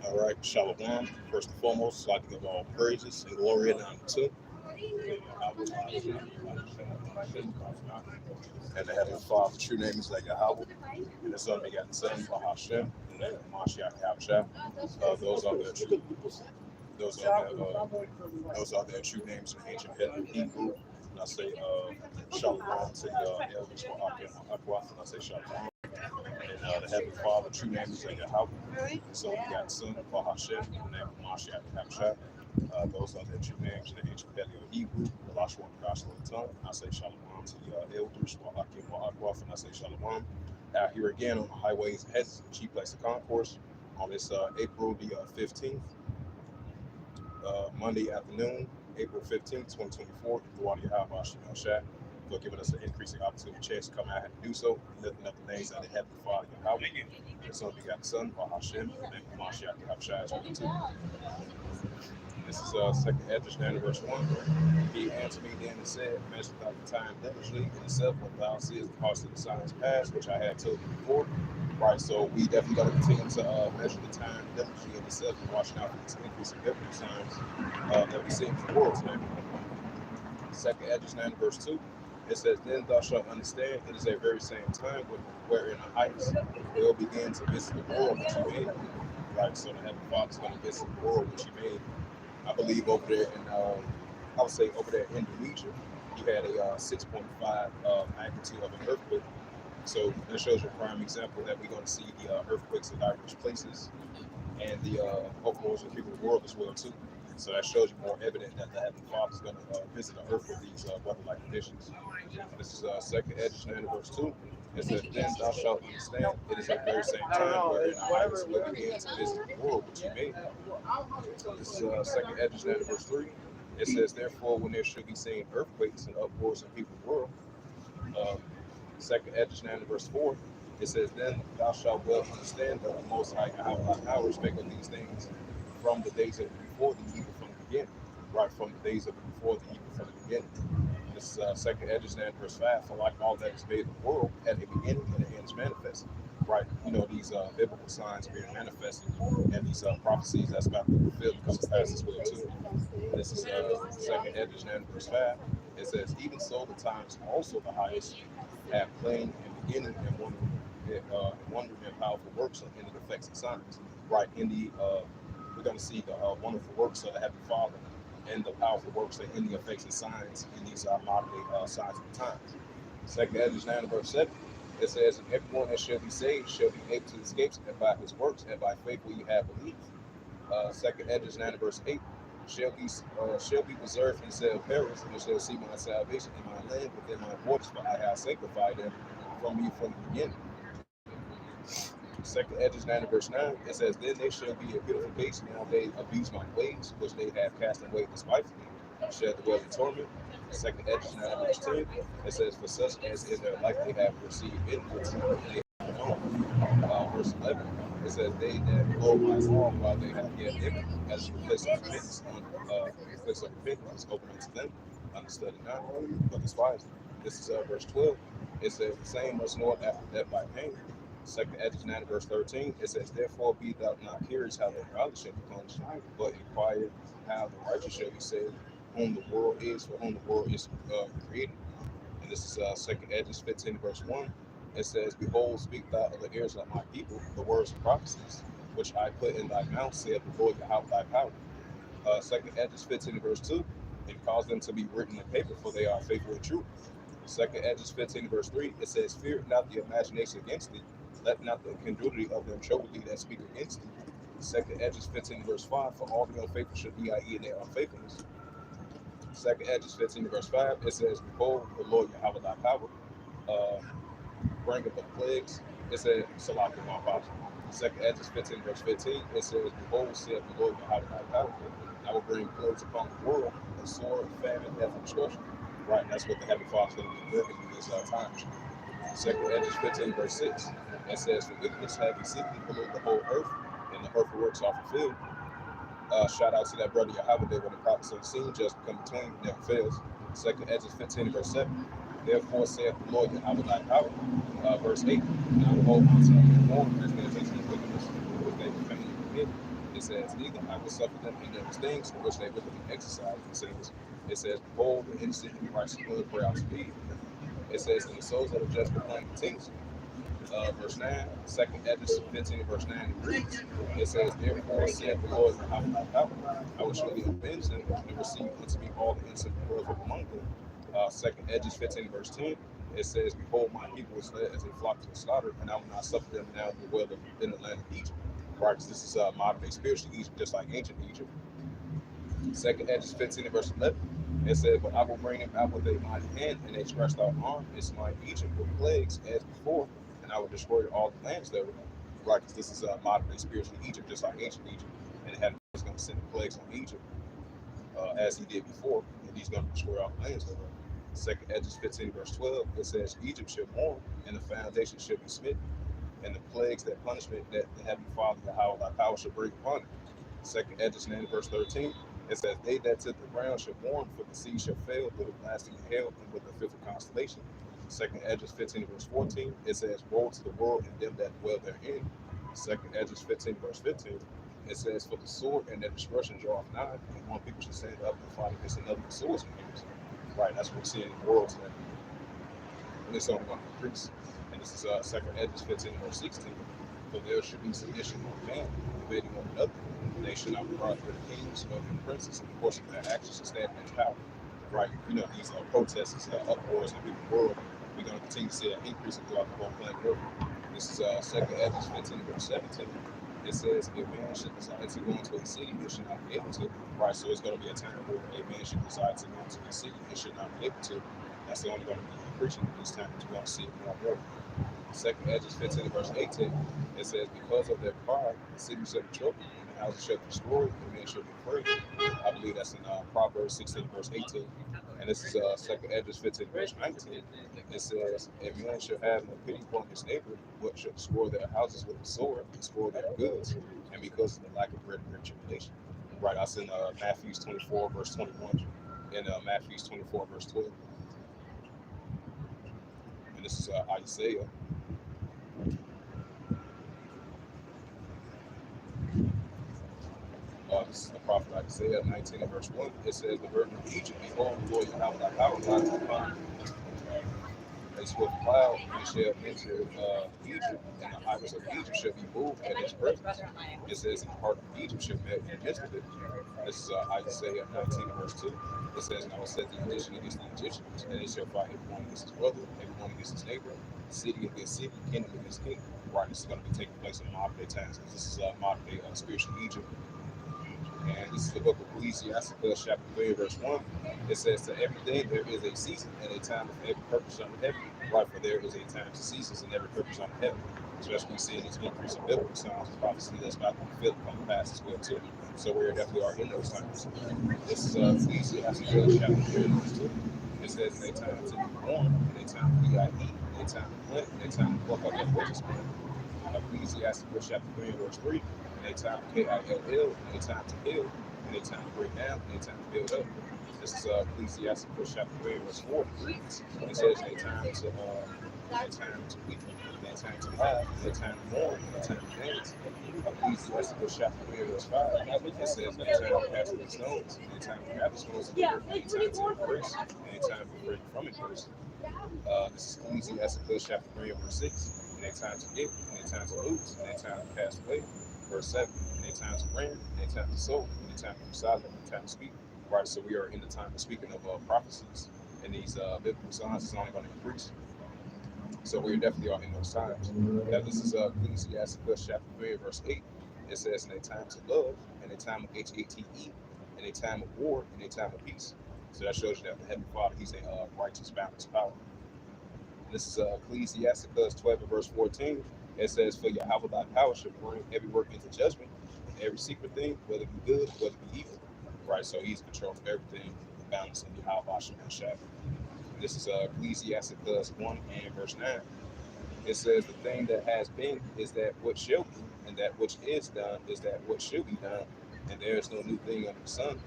All right, Shalom. First and foremost, I'd like to give all praises and glory and honor to and the Heavenly Father. True name is like Yahweh, and the Son begotten Son, Bahashem, and the Mashiach Yahushua. Those are the true. Those are their true names in ancient Hebrew. And I say Shalom to the elders for Akwath, and I say Shalom. And the Heavenly Father, true name is Yahweh. So we got Son for Hashem, and the name of Mashiach Yahushua. Those are the true names in the ancient Paleo Hebrew, the Lashon and Gospel of the tongue. I say Shalom to the elders for Akim for Akwath, and I say Shalom. Out here again on the highways of Hedges, chief place of concourse, on this April the 15th, Monday afternoon, April 15th, 2024. Throughout your house, Shaq, for giving us an increasing opportunity, chance to come out and do so, lifting up the names of the Heavenly Father, Yahweh, the Son begotten Son, Hashem, and Mashiach Yahushua as well too. This is second Hedges, verse 1. He answered me then and said, measure thou the time diligently in itself, what thou seest the cost of the signs past, which I had told you before. Right, so we definitely got to continue to measure the time diligently in itself and watching out for this increase in biblical signs that we see in the world today. Second Hedges, verse 2. It says, then thou shalt understand it is a very same time wherein the heights will begin to visit the world which you made. Right, so the Heavenly Father is going to visit the world which you made. I believe over there in, I would say over there in Indonesia, you had a 6.5 magnitude of an earthquake. So that shows you a prime example that we're going to see the earthquakes in diverse places and the uproars of people in the world as well too. So that shows you more evident that the Heavenly Father is going to visit the earth with these weather-like conditions. This is second Hedges, verse 2. It says, then thou shalt understand it is at the very same time wherein the heights will begin to visit the world which he made. This is second Hedges, verse 3. It says, therefore, when there should be seen earthquakes and uproars in people's world, second Hedges, verse 4, it says, then thou shalt well understand that the Most High power spake of these things from the days of before the evil from the beginning. Right, from the days of before the evil from the beginning. This second Hedges, verse 5, for like all that is made in the world, at the beginning and the end is manifested. Right, you know, these biblical signs being manifested and these prophecies that's about to be fulfilled because it's past as well too. This is second Hedges, verse 5. It says, even so the times also the highest have plain and beginning and wondering and powerful works and the effects and signs. Right, in the we're going to see the wonderful works of the Heavenly Father and the powerful works and in the effects and signs in these modern day signs of the times. Second Hedges, verse 7. It says, and everyone that shall be saved shall be able to escape, and by his works and by faith will you have believed. Second Hedges, verse 8. Shall be preserved and shall perish, and shall see my salvation in my land within my borders, for I have sanctified them from you from the beginning. Second Hedges, verse 9. It says, then they shall be a beautiful face, now they abuse my ways, which they have cast away despitefully, shall dwell in torment. Second Hedges, verse 10. It says, for such as in their life they have received benefits, they have known. Verse 11. It says, they that blow my law while they have yet entered, as the place of repentance, open unto them, understood it not, but despised it. This is verse 12. It says, the same must know after death by pain. Second Hedges, verse 13. It says, therefore be thou not curious how the godly shall be punished, but inquire how the righteous shall be saved, whom the world is, for whom the world is created. And this is second Hedges, 15, verse 1. It says, behold, speak thou of the ears of my people the words of prophecies, which I put in thy mouth, saith the Lord Yahweh thy power. Second Hedges, 15, verse 2. And cause them to be written in paper, for they are faithful and true. Second Hedges, 15, verse 3. It says, fear not the imagination against thee, let not the incredulity of them trouble thee that speak against thee. Second Hedges, 15, verse 5. For all the unfaithful should be I.e. in their unfaithfulness. Second Hedges, 15, verse 5. It says, behold, the Lord Yahweh thy power bring up the plagues. It says, Salaki my father. Second Hedges, 15, verse 15. It says, behold, saith the Lord Yahweh thy power, I will bring plagues upon the world, a sword, famine, death, and destruction. Right, and that's what the Heavenly Father is going to be working in these times. Second Hedges, 15, verse 6. It says, for wickedness have exceedingly polluted the whole earth, and the earthly works are fulfilled. Shout out to that brother Yahweh there when the prophets on the scene just become between, never fails. Second Hedges, 15, verse 7. Therefore saith the Lord Yahweh thy power. Verse 8. Now behold, unto them born as they taste of wickedness, which they defend It says, neither I will suffer them in those things in which they wickedly exercise themselves. It says, behold, the innocent and righteous blood pour out to me. It says, and the souls of the just proclaim continuously. Verse 9, second Edges 15, verse 9, it reads, it says, therefore said the Lord, I will surely avenge them and receive unto me all the innocent blood from among them. Second Edges 15, verse 10, it says, behold, my people is led as a flock to the slaughter, and I will not suffer them now to dwell in the land of Egypt. Right, because this is modern day spiritual Egypt, just like ancient Egypt. Second Edges 15 and verse 11, it said, but I will bring them out with a mighty hand and a stretched out arm, and smite Egypt with plagues as before, and I will destroy all the lands thereof. Right, because this is modern day spiritual Egypt, just like ancient Egypt, and he's going to send the plagues on Egypt as he did before, and he's going to destroy all the lands thereof. Second Edges 15 verse 12, it says, Egypt shall mourn, and the foundation shall be smitten, and the plagues, that punishment that the heavenly Father, Yahweh, thy power shall bring upon it. Second Edges 9 verse 13, it says, they that took the ground shall mourn, for the sea shall fail with a blasting hail and with a fifth constellation. Second Edges 15 verse 14, it says, woe to the world and them that dwell therein. Second Edges 15 verse 15, it says, for the sword and their destruction draweth nigh, and one people shall stand up and fight against another with swords and spears. Right, that's what we're seeing in the world today. And it's only going to increase. And this is Second Edges 15 verse 16. For there should be sedition among man, invading one another. They should not regard for the kings or the princes, and of course, of their actions to stand in power. Right, these protests, uproars in the world. We're going to continue to see an increase throughout the whole planet Earth. This is Second Edges 15 verse 17. It says, if man should desire to go into a city, it should not be able to. Right, so it's going to be a time where a man should desire to go into a city, it should not be able to. That's only going to be preaching in these times. We're going to see it more and more. Second Edges 15 verse 18, it says, because of their pride, the city shall be troubled, and the houses shall be destroyed, and men shall be afraid. I believe that's in Proverbs 16 verse 18. And this is Second Edges 15 verse 19. It says, if man shall have no pity upon his neighbor, what shall destroy their houses with the sword, and spoil their goods, and because of the lack of bread and great tribulation. Right, that's in Matthew 24 verse 21, and Matthew 24 verse 12. And this is Isaiah. This is the prophet Isaiah 19 and verse 1. It says, the burden of Egypt, behold, the Lord Yahweh thy power lies upon a swift cloud, and shall enter Egypt, and the idols of Egypt shall be moved at his presence. It says, and the heart of Egypt shall melt in the midst of it. This is Isaiah 19 and verse 2. It says, and I will set the Egyptian against the Egyptians, and they shall fight everyone against his brother, everyone against his neighbor, city against city, kingdom against kingdom. Right, this is going to be taking place in modern day times. This is modern day spiritual Egypt. And this is the book of Ecclesiastes, chapter 3, verse 1. It says, to everything there is a season and a time of every purpose under heaven. Right, for there is a time to cease and every purpose under heaven. Especially seeing this increase of biblical signs and prophecy that's about to fulfill come to pass as well, too. So we definitely are in those times. This is Ecclesiastes, chapter 3, verse 2. It says, in a time to be born, in a time to be eat, in a time to plant, in a time to pluck up that which is planted. Ecclesiastes chapter 3 verse 3, and a time to KILL, and a time to heal, and a time to break down, and a time to build up. This is Ecclesiastes chapter 3 verse 4. It says, in a time to weep, in a time to laugh, in a time to mourn, in a time to dance. Ecclesiastes chapter 3 verse 5. It says, in a time to cast the stones, in a time to gather stones together, in a time to embrace, and a time to break from embrace. This is Ecclesiastes chapter 3 verse 6. In a time to give, in a time to lose, in a time to pass away. Verse 7. In a time to reign, in a time to sow, in a time to be silent, in a time to speak. Right, so we are in the time of speaking of prophecies, and these biblical signs is only going to increase. So we definitely are in those times. Now this is Ecclesiastes chapter 3 verse 8. It says, in a time to love, in a time of HATE, in a time of war, in a time of peace. So that shows you that the Heavenly Father, He's a righteous, balanced power. This is Ecclesiastes 12 verse 14. It says, for Yahweh thy power shall bring every work into judgment, and every secret thing, whether it be good, whether it be evil. Right, so He's in control of everything, balance in Yahweh Shemashah. This is Ecclesiastes 1 and verse 9. It says, the thing that has been is that what shall be, and that which is done is that what should be done, and there is no new thing under the sun.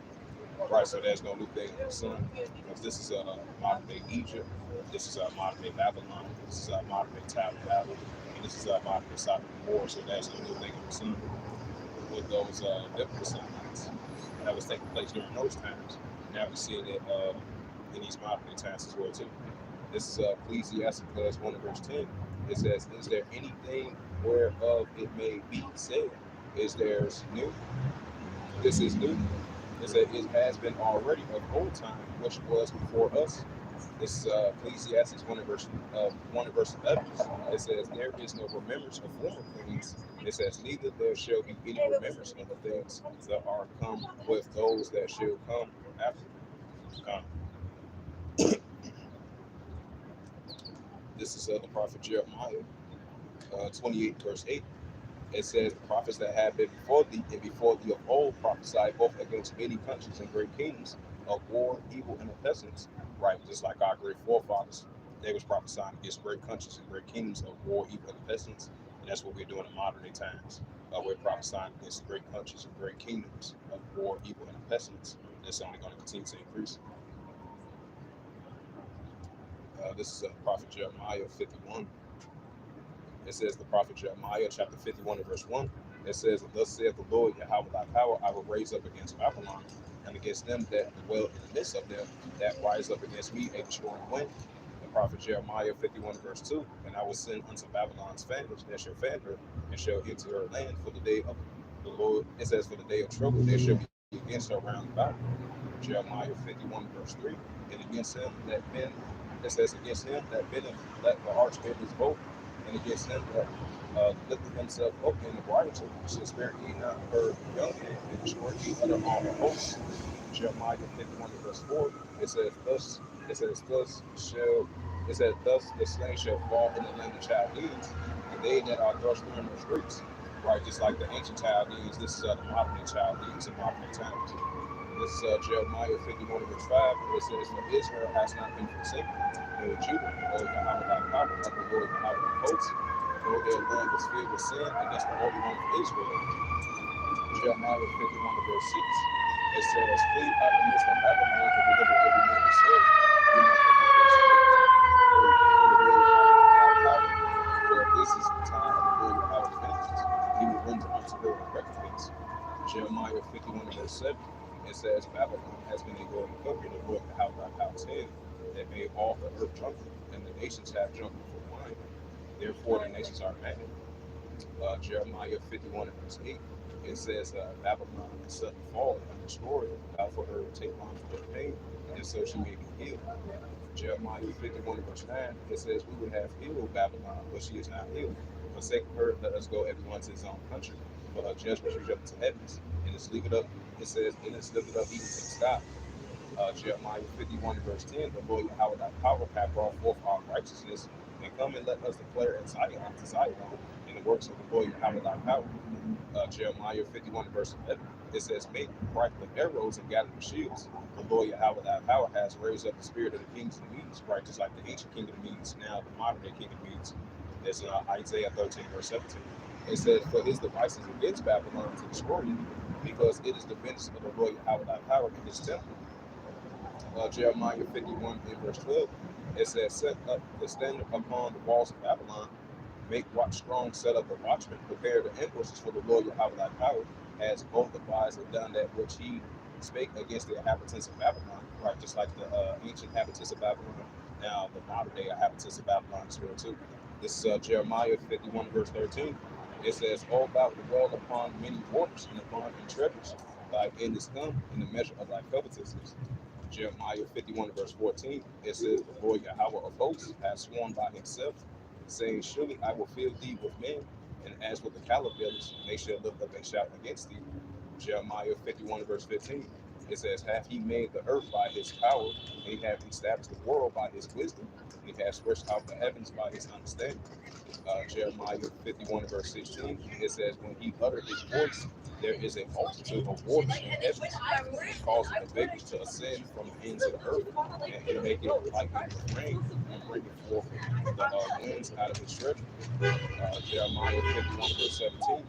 Right, so there's no new thing under the sun. Because this is modern day Egypt, this is modern day Babylon, this is modern day Tower of Babel, and this is modern day Sodom and Gomorrah, so there's no new thing under the sun. with those biblical signs that was taking place during those times. Now we see it in these modern day times as well too. This is Ecclesiastes 1 verse 10. It says, "Is there anything whereof it may be said? Is there new? This is new. It said, it has been already of old time, which was before us." This is Ecclesiastes 1 and verse 11. It says, "There is no remembrance of former things." It says, "Neither there shall be any remembrance of the things that are come with those that shall come after." Come. This is the prophet Jeremiah 28 verse 8. It says, "The prophets that have been before thee and before thee of old prophesied both against many countries and great kingdoms of war, evil, and of pestilence." Right, just like our great forefathers, they was prophesying against great countries and great kingdoms of war, evil, and pestilence. And that's what we're doing in modern day times. We're prophesying against great countries and great kingdoms of war, evil, and pestilence. That's only going to continue to increase. This is prophet Jeremiah 51. It says, the prophet Jeremiah chapter 51 and verse 1. It says, "And thus saith the Lord Yahweh thy power, I will raise up against Babylon, and against them that dwell in the midst of them, that rise up against me a destroying wind." The prophet Jeremiah 51 verse 2. "And I will send unto Babylon's fanners that shall fan her, and shall enter her land for the day of the Lord." It says, "For the day of trouble there shall be against her round about." Jeremiah 51 verse 3. "And against him that been," it says, "against him that bendeth, let the arch bend his bow, and against him that lifted himself up in the bridle, shall spare ye not her young men, and destroy ye other armed hosts." Jeremiah 51 verse 4. It says, "Thus," it says, "Thus the slain shall fall in the land of Chaldeans, and they that are thrust in the streets." Right, just like the ancient Chaldeans, this is the modern day Chaldeans in modern day times. This is Jeremiah 51 verse 5. It says, "For Israel has not been forsaken, nor Judah, nor Yahweh thy power, of the Lord Yahweh of hosts, nor their land was filled with sin against the Holy One of Israel." Jeremiah 51 verse 6. It says, "Flee out of the midst of Babylon, and deliver every man his sword. Do not think of for this is the time of the Lord Yahweh's vengeance. He will render unto her a recompense." Jeremiah 51 verse 7. It says, "Babylon has been a golden cup in the Lord Yahweh thy power's hand, that made all the earth drunken, and the nations have drunk for wine. Therefore the nations are mad." Jeremiah 51 verse 8. It says, "Babylon is suddenly fallen and destroyed, about for her to take long for her pain, and so she may be healed." Jeremiah 51 verse 9. It says, "We would have healed Babylon, but she is not healed. Forsake her, let us go everyone to his own country. For her judgment reach up to heavens, and it's lifted up." It says, "And it's lifted up even to the sky." Jeremiah 51 verse 10. "The Lord Yahweh thy power hath brought forth our righteousness, and come and let us declare in Zion to Zion in the works of the Lord Yahweh thy power." Jeremiah 51 verse 11. It says, "Make bright the arrows and gather the shields. The Lord Yahweh thy power has raised up the spirit of the kings of the Medes," right? Just like the ancient king of the Medes, now the modern day king of the Medes. That's in Isaiah 13 verse 17. It says, "For his devices against Babylon to destroy you, because it is the vengeance of the Lord Yahweh thy power in his temple." Jeremiah 51 in verse 12. It says, "Set up the standard upon the walls of Babylon, make watch strong, set up the watchmen, prepare the ambushes for the Lord Yahweh thy power, has both advised and done that which he spake against the inhabitants of Babylon." Right, just like the ancient inhabitants of Babylon, now the modern day inhabitants of Babylon as well too. This is Jeremiah 51 verse 13. It says, "All thou dwell upon many waters, and upon and treasures, thy end is come, in the measure of thy covetousness." Jeremiah 51 verse 14. It says, "The Lord Yahweh of hosts has sworn by himself, saying, Surely I will fill thee with men, and as with the caterpillars, they shall lift up a shout against thee." Jeremiah 51 verse 15. It says, "Hath he made the earth by his power, and he hath established the world by his wisdom, and he hath stretched out the heavens by his understanding." Jeremiah 51 verse 16. It says, "When he uttered his voice, there is a multitude of waters in heavens, and causing the vapors to ascend from the ends of the earth, and he make it lightning with rain, and bringing forth the winds out of his treasure." Jeremiah 51 verse 17.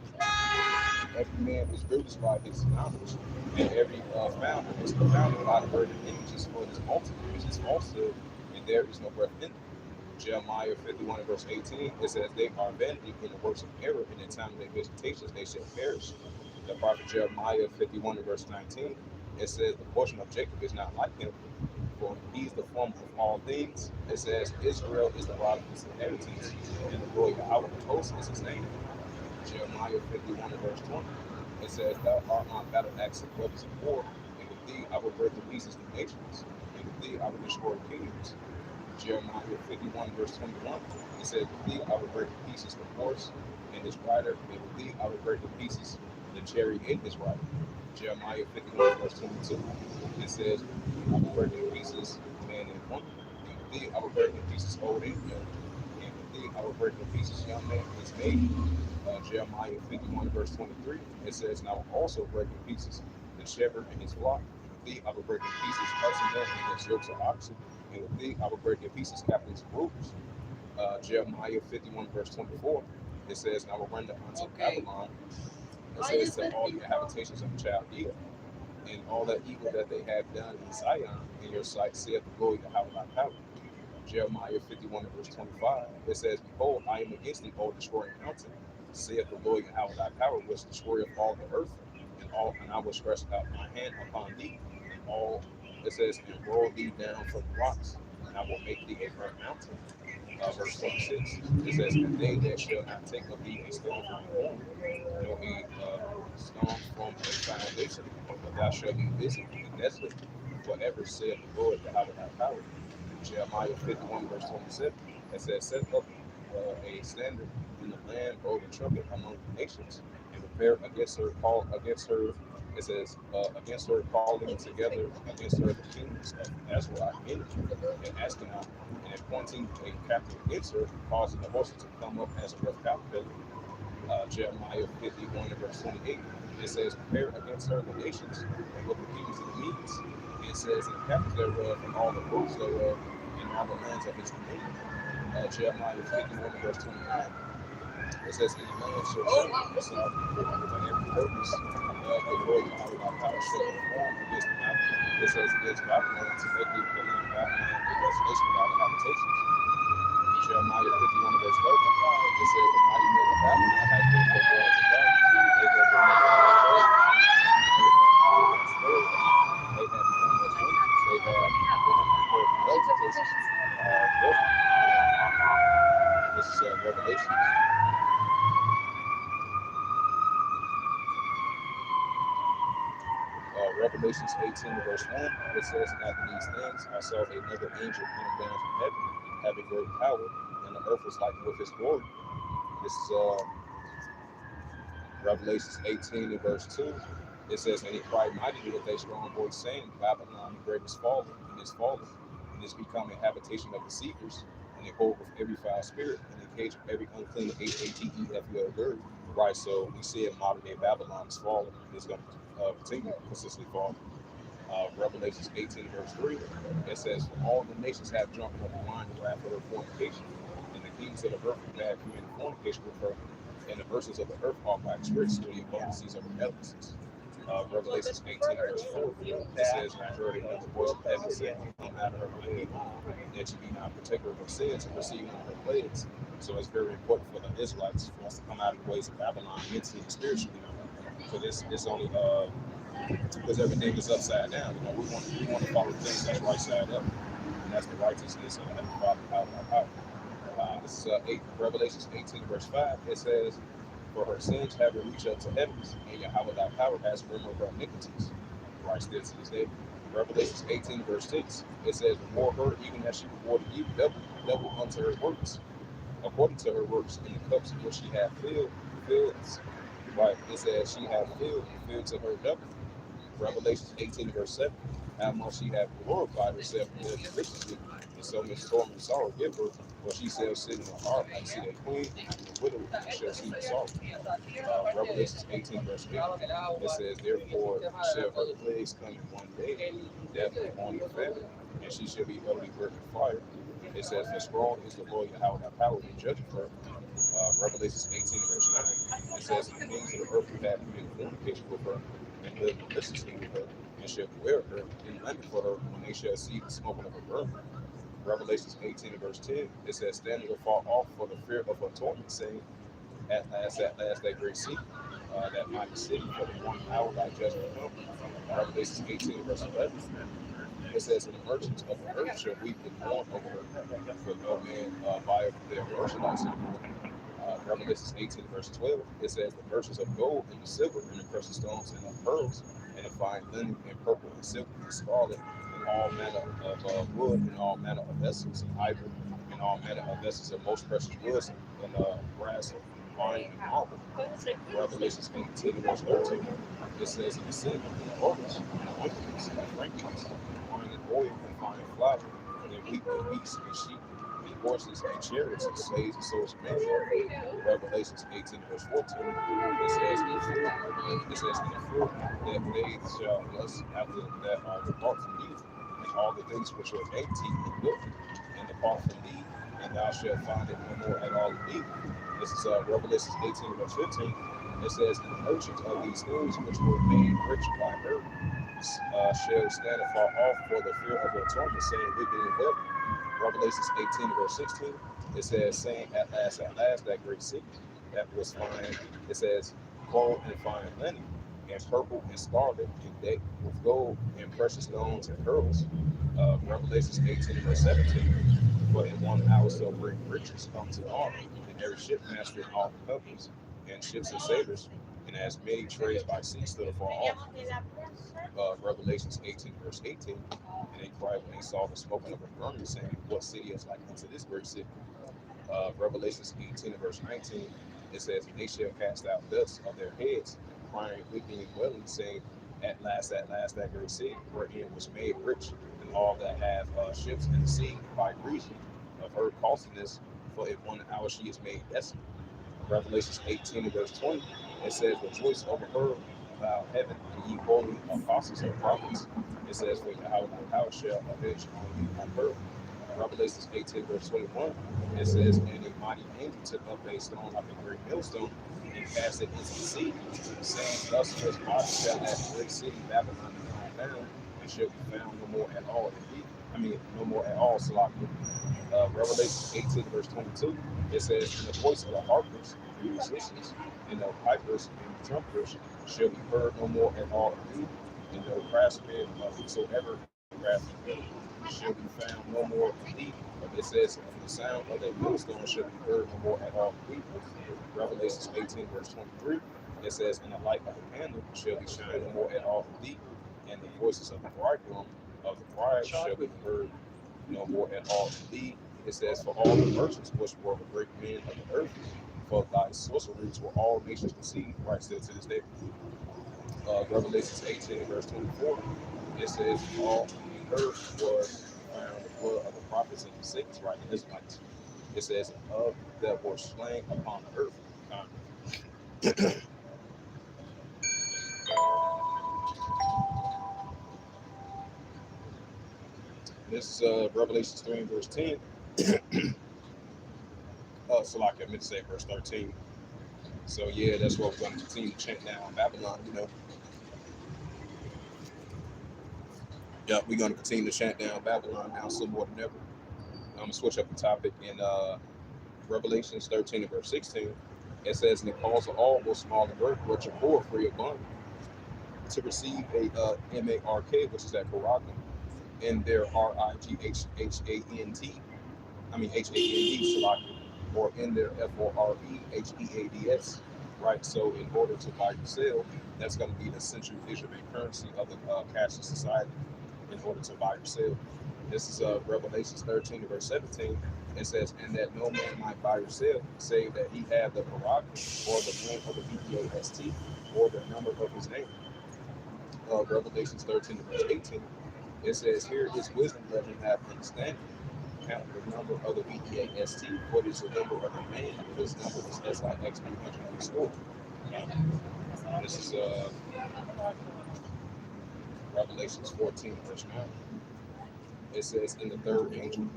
"Every man is bruised by his knowledge, and every founder is confounded by the word of images, for his multitude is falsehood, and there is no breath in them." Jeremiah 51 verse 18. It says, "They are vanity in the works of error, and in the time of their visitations they shall perish." The prophet Jeremiah 51 and verse 19, it says, the portion of Jacob is not like him, for he's the form of all things. It says, Israel is the rod of his inheritance, and the glory of Yahweh of hosts is his name. Jeremiah 51 and verse 20, it says, thou art my battle axe and weapons of war, and with thee I will break to pieces the nations, and with thee I will destroy kingdoms. Jeremiah 51 verse 21, it says, with thee I will break to pieces the horse and his rider, and with thee I will break to pieces the chariot and his rider. Jeremiah 51 verse 22, it says, I will break to pieces man and woman, and with thee I will break to pieces old and young, and with thee I will break to pieces young man and his maid. Jeremiah 51 verse 23, it says, and I will also break in pieces the shepherd and his flock, and with thee I will break in pieces husbandmen and his yokes of oxen, and with thee I will break in pieces captains and rulers. Jeremiah 51 verse 24, it says, and I will render unto Babylon, it says, to all the habitations of Chaldea, and all that evil that they have done in Zion in your sight, saith the glory of Yahweh thy power. Jeremiah 51 verse 25, it says, behold, I am against thee, O destroying mountain, saith the Lord Yahweh thy power, which destroyeth all the earth, and I will stretch out my hand upon thee, and all, it says, and roll thee down from the rocks, and I will make thee a burnt mountain. Verse 26, it says, and they that shall not take of thee a stone from the horn, nor a stone from a foundation, but thou shalt be busy and desolate, forever saith the Lord Yahweh thy power. Jeremiah 51 verse 27, it says, set up a standard in the land, blow the trumpet among the nations, and prepare against her, it says, against her calling together against her the kings of Azrael and Askenaz, and appointing a captain against her, causing the horses to come up as a rough caterpillar. Jeremiah 51 and verse 28, it says, prepare against her the nations, and with the kings of the Medes. It says, and the captains thereof, and all the rulers thereof, and all the lands of his dominion. Jeremiah 51 and verse 29, it says, in the land shall show itself for every purpose of the Lord Yahweh thy power shall perform against the mountain. It says, against Babylon, to make the land of Babylon a desolation without habitations. Jeremiah 51 verse 30, it says, the mighty men of Babylon have been forborne to God. They have been afraid. They have become as winners. They have gone before the relatives. This is Revelation. Revelations 18 verse 1, it says, and after these things I saw another angel come down from heaven, having great power, and the earth was lightened with his glory. This is Revelations 18 and verse 2. It says, and he cried mightily with a strong voice, saying, Babylon the great is fallen, and is become a habitation of deceivers, and a hold of every foul spirit, and a cage of every unclean H-A-T-E-F-U-L word. Right, so we see in modern day Babylon is fallen, and it's going to continue to consistently fall. Revelations 18 verse 3, it says, for all the nations have drunken of the wine and wrath of her fornication, and the kings of the earth have committed fornication with her, and the persons of the earth are wax rich through the abundancies of her delicacies. Revelations 18 verse 4, it says, and I heard another voice of heaven saying, come out of her, my people, that you be not partaker of her sins and receive none of her plagues. So it's very important for the Israelites for us to come out of the ways of Babylon mentally and spiritually. So this only because everything is upside down. We want to follow things that's right side up, and that's the righteousness of the Heavenly Father, power. This is Revelations 18 verse 5. It says, for her sins have reached up to heavens, and Yahweh thy power has remembered her iniquities. Right still to this day. Revelations 18 verse 6. It says, reward her even as she rewarded you, double unto her works, according to her works in the cups which she hath filled. Right. It says she hath filled to her double. Revelations 18 verse 7, how much she hath glorified herself more graciously, and so much storm and sorrow give her, for she shall sit in her heart like see a queen, and the widow shall see the sorrow. Revelations 18 verse 8, it says, therefore shall her plagues come in one day, death and mourning and famine, and she shall be utterly burnt with fire. It says, for strong is the Lord Yahweh thy power to judge her. Revelations 18 verse 9, it says, the kings of the earth who have committed fornication with her, and live maliciously with her, and shall wear her, and lament for her when they shall see the smoke of her burning. Revelations 18 verse 10, it says, standing afar off for the fear of her torment, saying, at last, that great city, that mighty city, for the 1 hour thy judgment come. Revelations 18, verse 11. It says, "And the merchants of the earth shall weep and mourn over her, for no man buyeth their merchandise anymore." Revelations 18, verse 12, it says, "The merchants of gold and the silver and the precious stones and the pearls and the fine linen and purple and silk and scarlet and all manner of wood and all manner of vessels and ivory and all manner of vessels of most precious woods and brass and iron and marble." Revelations 18, verse 13, it says, "And the sin and the others and the wickedness and the frankincense wine and oil and fine flour and wheat and beasts and sheep and horses and chariots and slaves and swords and men." Revelations 18, verse 14, it says, "In the fruit that they shall lust after that are depart from thee, and all the things which are dainty and good, and depart from thee, and thou shalt find it no more at all in thee." This is Revelation 18, verse 15. It says, "And the merchants of these things which were made rich by her shall stand afar off for the fear of her torment, saying, Wicked and dead." Revelations 18, verse 16, it says, "Saying, at last, that great city that was fine," it says, "clothed in fine linen, and purple and scarlet, and decked with gold and precious stones and pearls." Revelations 18, verse 17, "For in 1 hour shall bring riches come to all, and every shipmaster in all the companies, and ships and sailors, and as many trades by sea stood afar off." Revelations 18, verse 18, "And they cried when they saw the smoke of a burning, saying, What city is like unto this great city?" Revelations 18, verse 19, it says, "And they shall cast out dust of their heads, crying, weeping, and wailing, saying, at last, that great city, wherein was made rich, and all that have ships in the sea, by reason of her costliness, for in 1 hour she is made desolate." Revelations 18, verse 20, it says, "Rejoice over her, thou heaven, and ye holy apostles and prophets." It says, "For Yahweh thy power shall avenge on you on her." Revelations 18, verse 21, it says, "And a mighty angel took up a stone like a great millstone, and cast it into the sea, saying, Thus was shall that great city Babylon be thrown down, and shall be found no more at all in thee." No more at all, Salakia. Revelation 18, verse 22, it says, "And the voice of the harpers, and the musicians, and the pipers, and the trumpeters shall be heard no more at all in thee, and no craftsman, whosoever craftsman shall be found no more in thee." It says, "And the sound of that millstone shall be heard no more at all in thee." Revelation 18, verse 23, it says, "And the light of the candle shall be shined no more at all in thee, and the voices of the bridegroom of the bride shall be heard no more at all in thee." It says, "For all the merchants which were the great men of the earth, for thy sorceries were all nations deceived," right, still to this day. Revelation 18, verse 24, it says, "All the earth was found the blood of the prophets and the saints," right, the Israelites. It says, "Of that were slain upon the earth." This is Revelation 3 and verse 10. So like I meant to say verse 13. So yeah, that's what we're going to continue to chant now in Babylon, Yeah, we're going to continue to chant down Babylon now some more than ever. I'm going to switch up the topic in Revelations 13 and verse 16. It says, "And the cause of all, both small and great, rich and poor, free or bond, to receive a MARK, which is that Karaka, in their RIGHHANT, HAND, or in their FOREHEADS." Right, so in order to buy or sell, that's going to be the central visual currency of the cashless society. In order to buy or sell, this is Revelations 13 verse 17. It says, "And that no man might buy or sell, save that he have the prerogative, or the name of the BEAST, or the number of his name." Revelations 13 verse 18. It says, "Here is wisdom, let him have understanding. Count the number of the BEAST, what is the number of the man, and his number is SIX 364." This is Revelations 14 verse 9. It says, "In the third angel,"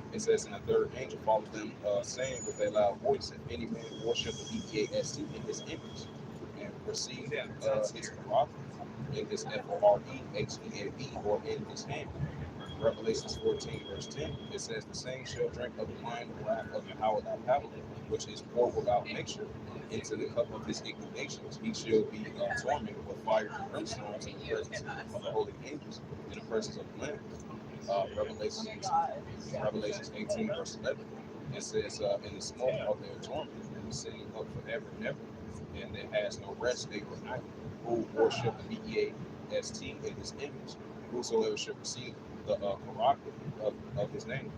followed them, saying with a loud voice, "If any man worship the BEAST in his image, and receive his prerogative in his FOREHEAB, or in his hand." Revelations 14, verse 10, it says, "The same shall drink of the wine of the wrath of Yahweh thy power, which is poured without mixture, into the cup of his indignations. He shall be tormented with fire and brimstone in the presence of the holy angels, in the presence of the Lamb. Revelations 18, verse 11. It says, in the smoke of their torment, sitting up forever and ever, and there has no rest day or night, who worship the BEAST in his image, whosoever shall receive the prerogative of his name.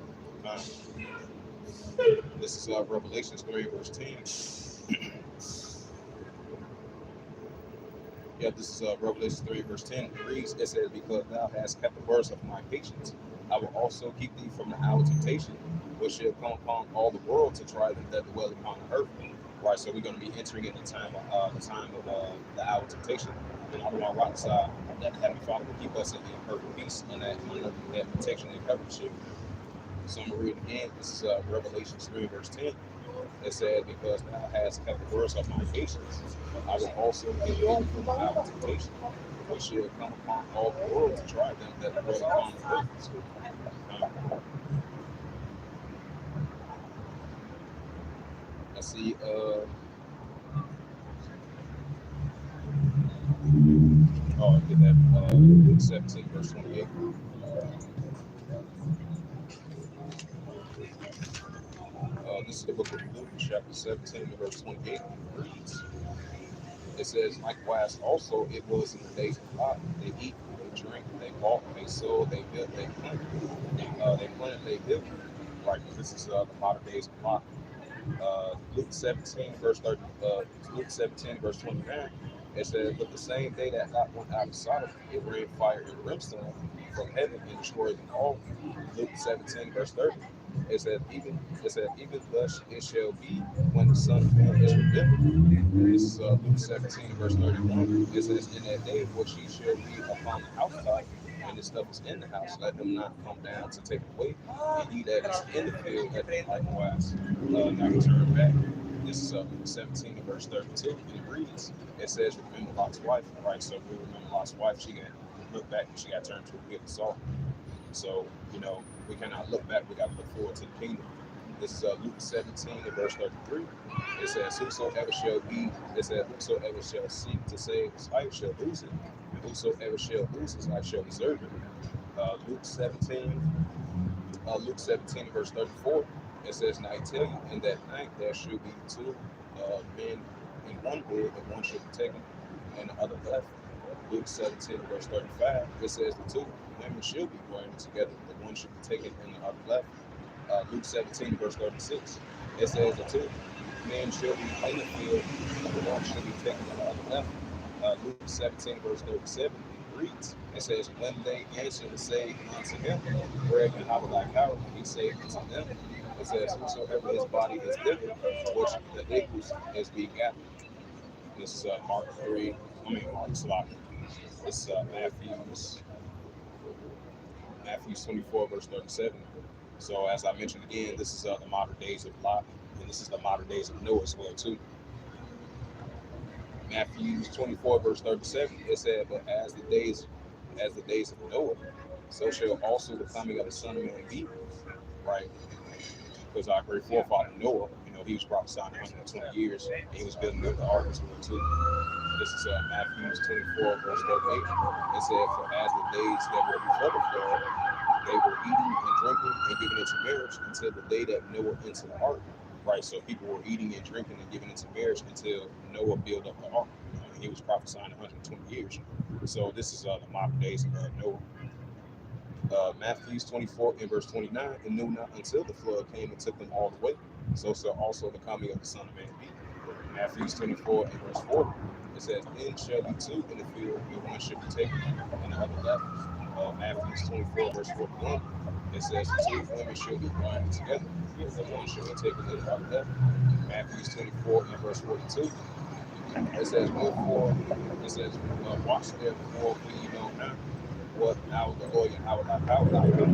Um, this is Revelations 3, verse 10. Yeah, this is Revelation 3, verse 10. It reads, it says, because thou hast kept the words of my patience, I will also keep thee from the hour of temptation, which shall come upon all the world to try them that dwell upon the earth. Right, so we're going to be entering in the time of the hour of temptation. And I want to rock side that Heavenly Father will keep us in perfect peace and that protection and coverage. So I'm going to read it again. This is Revelation 3, verse 10. It said, because thou hast kept the words of my patience, I will also give thee from the hour of temptation, which shall come upon all the world to try them that dwell upon the earth. I see, I did that, Luke 17, verse 28. This is the book of Luke, chapter 17, verse 28. Reads, it says, likewise also it was in the days of Lot. They eat, they drink, they walk, they sow, they build, they plant. They planted, they built. Right, this is the modern days of Lot. Luke 17, verse 30, Luke 17, verse 29. It says, but the same day that Lot went out of Sodom, it rained fire and brimstone from heaven and destroyed them all. Luke 17, verse 30. It said, even thus it shall be when the Son of Man is revealed. This is Luke 17, verse 31. It says, in that day which ye shall be upon the housetop, and the stuff is in the house, let them not come down to take it away. And he that is in the field, let them likewise not return back. This is Luke 17, verse 32. And it reads, it says, remember Lot's wife. All right, so if we remember Lot's wife, she got look back and she got turned to a pit of salt. So, we cannot look back, we got to look forward to the kingdom. This is Luke 17 and verse 33. It says, whosoever shall eat, it says, whosoever shall seek to save his life shall lose it, and whosoever shall lose his life shall preserve it. Luke 17, verse 34. It says, and I tell you, in that night there shall be two men in one bed, and one shall be taken, and the other left. Luke 17, verse 35. It says, the two women shall be joined together, the one shall be taken, and the other left. Luke 17, verse 36. It says, the two men shall be in the field, and the one shall be taken, and the other left. Luke 17, verse 37. Reads, it says, when they answered and say unto him, where and how will thy power? He said unto them, it says, whosoever his body is given, which the equals is begotten. This is Mark slot. This is Matthew's 24, verse 37. So as I mentioned again, this is the modern days of Lot, and this is the modern days of Noah as well too. Matthew 24, verse 37, it said, but as the days of Noah, so shall also the coming of the Son of Man be. Right? Because our great forefather Noah, he was prophesying 120 years, and he was building up the ark as well too. This is Matthew 24, verse 38. It said, for as the days that were before the flood, they were eating and drinking and giving into marriage until the day that Noah entered the ark. Right, so people were eating and drinking and giving into marriage until Noah built up the ark. And he was prophesying 120 years. So this is the modern days of Noah. Matthew 24 and verse 29, and knew not until the flood came and took them all away. So also the coming of the Son of Man be. Matthew 24 and verse 40, it says, then shall be two in the field, and one shall be taken, and the other left. Matthew 24 verse 41, it says, two women shall be joined together, and one shall be taken, and the other left. Matthew 24 and verse 42, it says, wherefore, watch therefore, for ye know not what hour the Lord and how thy come.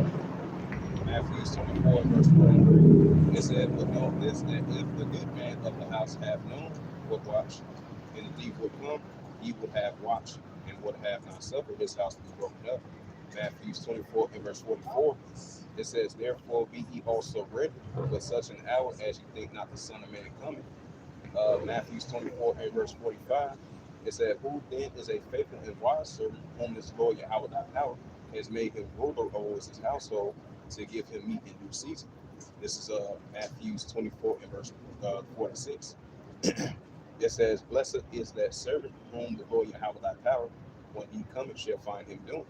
Matthew 24 verse 43, it said, but know this, that if the good man of the house have known what watch, and the thief would come, he would have watched, and would have not suffered his house to be broken up. Matthew 24 and verse 44, it says, therefore be ye also ready, for such an hour as you think not the Son of Man coming. Matthew 24 and verse 45. It said, "Who then is a faithful and wise servant whom his Lord Yahweh thy power has made him ruler over his household to give him meat in due season?" This is Matthew 24 and verse 46. It says, "Blessed is that servant whom the Lord Yahweh thy power, when he cometh, shall find him doing."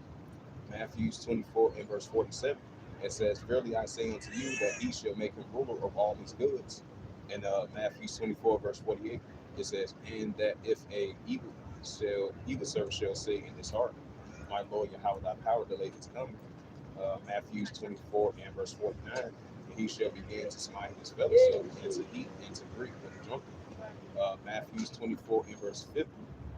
Matthew 24 and verse 47. It says, "Verily I say unto you that he shall make him ruler of all his goods." And Matthew 24 verse 48, it says, "And that if a evil servant shall say in his heart, My Lord Yahweh thy power delayed his coming." Matthew 24 and verse 49, "And he shall begin to smite his fellowship and to eat and to drink with the drunken." Matthew 24 and verse 50,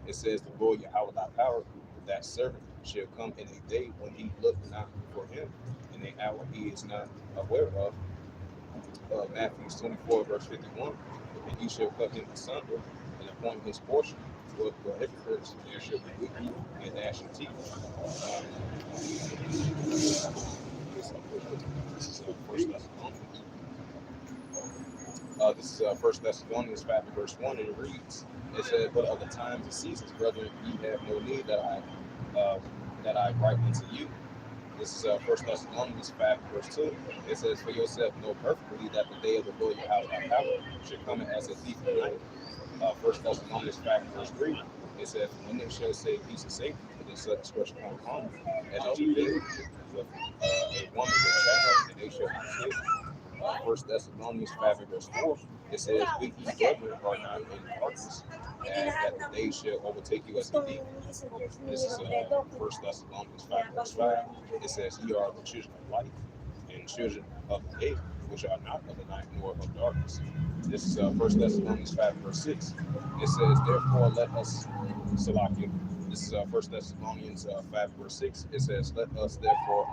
it says, "The Lord Yahweh thy power, that servant shall come in a day when he looked not for him, in an hour he is not aware of." Matthew 24 verse 51, "And he shall cut him asunder and appoint his portion. But the hypocrites there shall be with you and gnash your teeth." This is First Thessalonians. This is First Thessalonians 5 and verse 1, and it reads, it said, "But of the times and seasons, brethren, ye have no need that I write unto you." This is First Thessalonians 5 verse 2. It says, "For yourself know perfectly that the day of the Lord Yahweh power should come as a thief in the night." First Thessalonians 5 verse 3. It says, "When they shall say peace and safety, then such expression come upon them, as a baby with a woman with child, and they shall not kill." First Thessalonians 5 and verse 4. It says, "We ye brethren are not in darkness, and that the day shall overtake you as a thief." This is First Thessalonians 5 verse 5. It says, "Ye are the children of light, and children of the day, which are not of the night nor of darkness." This is First Thessalonians 5 verse 6. It says, "Therefore let us," Salakia. This is First Thessalonians 5 verse 6. It says, "Therefore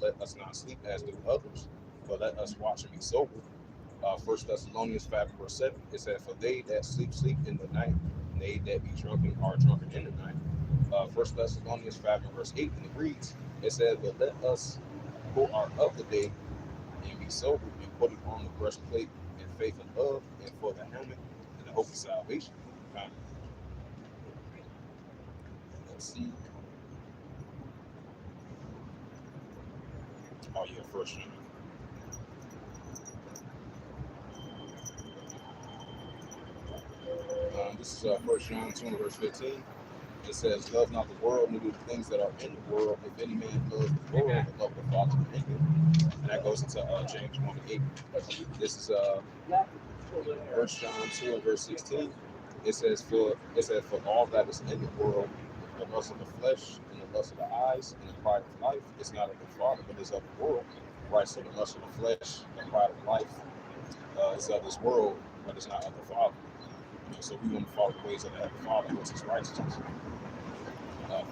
let us not sleep as do others, but let us watch and be sober." First Thessalonians 5 verse 7. It says, "For they that sleep, sleep in the night, and they that be drunken are drunken in the night." First Thessalonians 5 and verse 8, and it reads, it says, "But let us who are of the day and be sober, and putting on the breastplate and faith and love, and for the helmet and the hope of salvation." Let's see. Oh yeah, First John. This is First John 2 and verse 15. It says, "Love not the world, neither the things that are in the world. If any man loves the world, the love of the Father is in him." And that goes into James 1 and 8. This is First John 2 and verse 16. It says, "For all that is in the world, the lust of the flesh, and the lust of the eyes, and the pride of life, is not of the Father, but is of the world." Right? So the lust of the flesh, the pride of life, is of this world, but it's not of the Father. So we want to follow the ways of the Father, which is righteousness.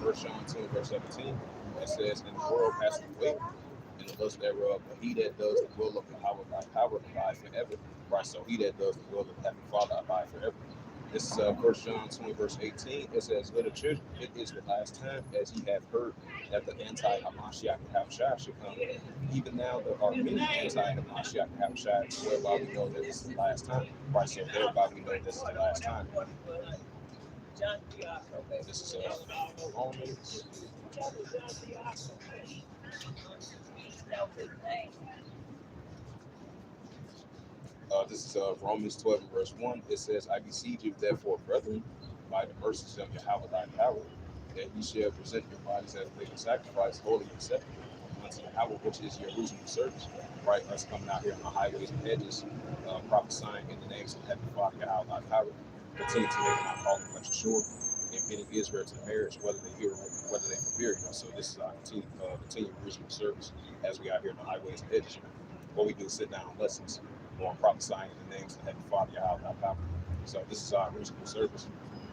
First John 2 verse 17. It says, "And the world passeth away, and the lust thereof, but he that does the will of Yahweh by power abide forever." Right, so he that does the will of the Heavenly Father abide forever. This is First John 20 verse 18. It says, "Little children, it is the last time, as ye have heard that the anti-Hamashiach Yahushua should come. Even now there are many anti-Hamashiach Yahushua, whereby we know that this is the last time." Right, so thereby we know this is the last time. This is Romans. This is Romans 12 and verse 1. It says, "I beseech you, therefore, brethren, by the mercies of Yahweh thy power, that ye shall present your bodies as a living sacrifice, holy and acceptable unto Yahweh, which is your reasonable service." Right? Us coming out here on the highways and hedges, prophesying in the names of Heavenly Father, Yahweh thy power. Continue to make my calling much sure, and bidding Israel to marriage, whether they hear or whether they forbear. So this is our continued reasonable service as we out here on the highways and hedges. What we do is sit down lessons on prophesying in the names of Heavenly Father, Yahweh thy power. So this is our reasonable service.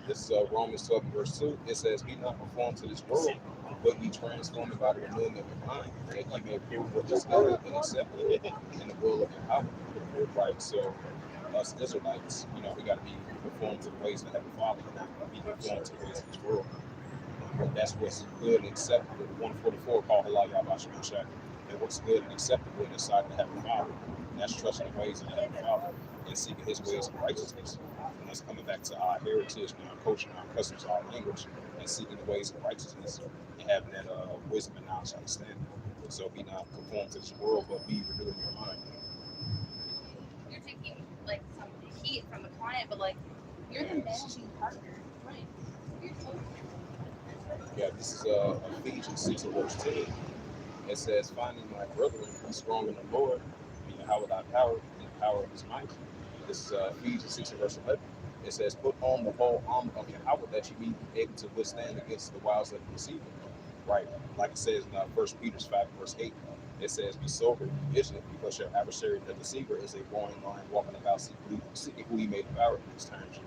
This is Romans 12 verse 2. It says, "Be not conformed to this world, but be transformed by the renewing of your mind, that ye may prove what is good and acceptable in the will of Yahweh." Right. So us Israelites, we got to be conformed to the ways of the Heavenly Father, and not be conformed to the ways of this world. But that's what's good and acceptable. 144 called Halal Yahweh, and what's good and acceptable in the sight of the Heavenly Father. And that's trusting the ways of the Heavenly Father. and seeking his ways of righteousness. And that's coming back to our heritage and our culture and our customs, our language, and seeking the ways of righteousness and having that wisdom and knowledge and understanding. So be not conformed to this world, but be renewed in your mind. You're taking like some heat from the client, but like you're the managing partner, right? You're totally. Yeah, this is Ephesians 6 and verse 10. It says, "Finally, my brethren, be strong in the Lord, and Yahweh thy power, and the power of his might." This is Ephesians 6 and verse 11. It says, "Put on the whole armor of Yahweh that you may be able to withstand against the wiles of the deceiver." Right, like it says in 1 Peter 5 verse 8. It says, "Be sober, be vigilant, because your adversary, the deceiver, is a roaring lion, walking about seeking who he may devour in these times."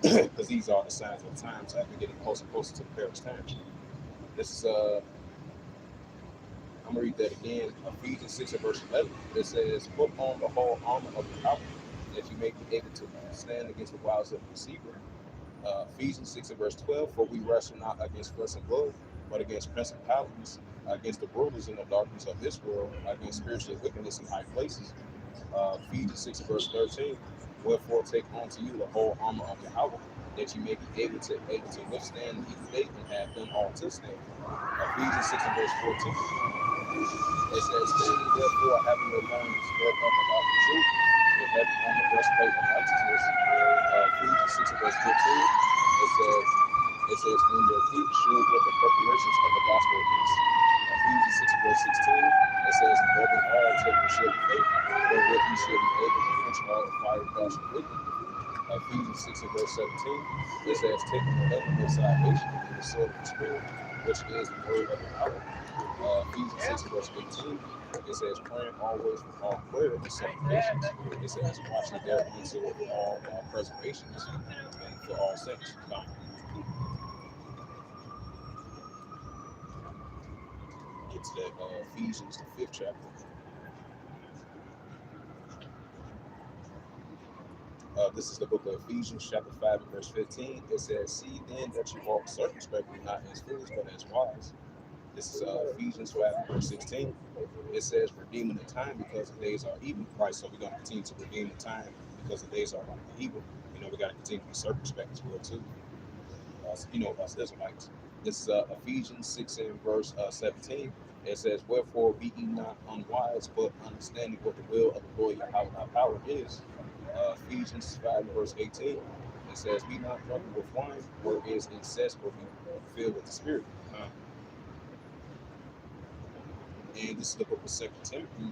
Because these are the signs of the times as we're getting closer and closer to the perilous times. This is I'm gonna read that again. Ephesians 6 and verse 11. It says, "Put on the whole armor of Yahweh, that you may be able to stand against the wiles of the deceiver." Ephesians 6 and verse 12. "For we wrestle not against flesh and blood, but against principalities, against the rulers in the darkness of this world, against spiritual wickedness in high places." Ephesians 6 and verse 13. "Wherefore take unto you the whole armor of Yahweh, that you may be able to withstand the evil day, and have done all to stand." Ephesians 6 and verse 14. It says, "Stand therefore, having your loins girt up about the truth, and having on the breastplate of righteousness." Ephesians 6 and verse 15. It says, "In your feet shod with the preparations of the gospel of peace." Ephesians 6 and verse 16. It says, "Above all, take the shield of faith, wherewith you shall be able to quench all the fiery darts of wicked." Ephesians 6 and verse 17. It says, "Taking the helmet of salvation and the sword of the Spirit, which is the word of Yahweh." Ephesians 6 and verse 18. It says, "Praying always with all prayer and supplications." It says, "Watching thereunto with all preservations and for all saints." Get to that Ephesians, the 5th chapter. This is the book of Ephesians, chapter 5 and verse 15. It says, "See then that you walk circumspectly, not as fools, but as wise." This is Ephesians 5 and verse 16. It says, "Redeeming the time, because the days are evil." Right, so we're going to continue to redeem the time because the days are evil. We got to continue to be circumspect as well, too. Us Israelites. This is Ephesians 6 and verse 17. It says, "Wherefore be ye not unwise, but understanding what the will of the Lord Yahweh our power is." Ephesians 5 and verse 18. It says, "Be not drunken with wine, where is excess, but be filled with the Spirit." And this is the book of 2 Timothy.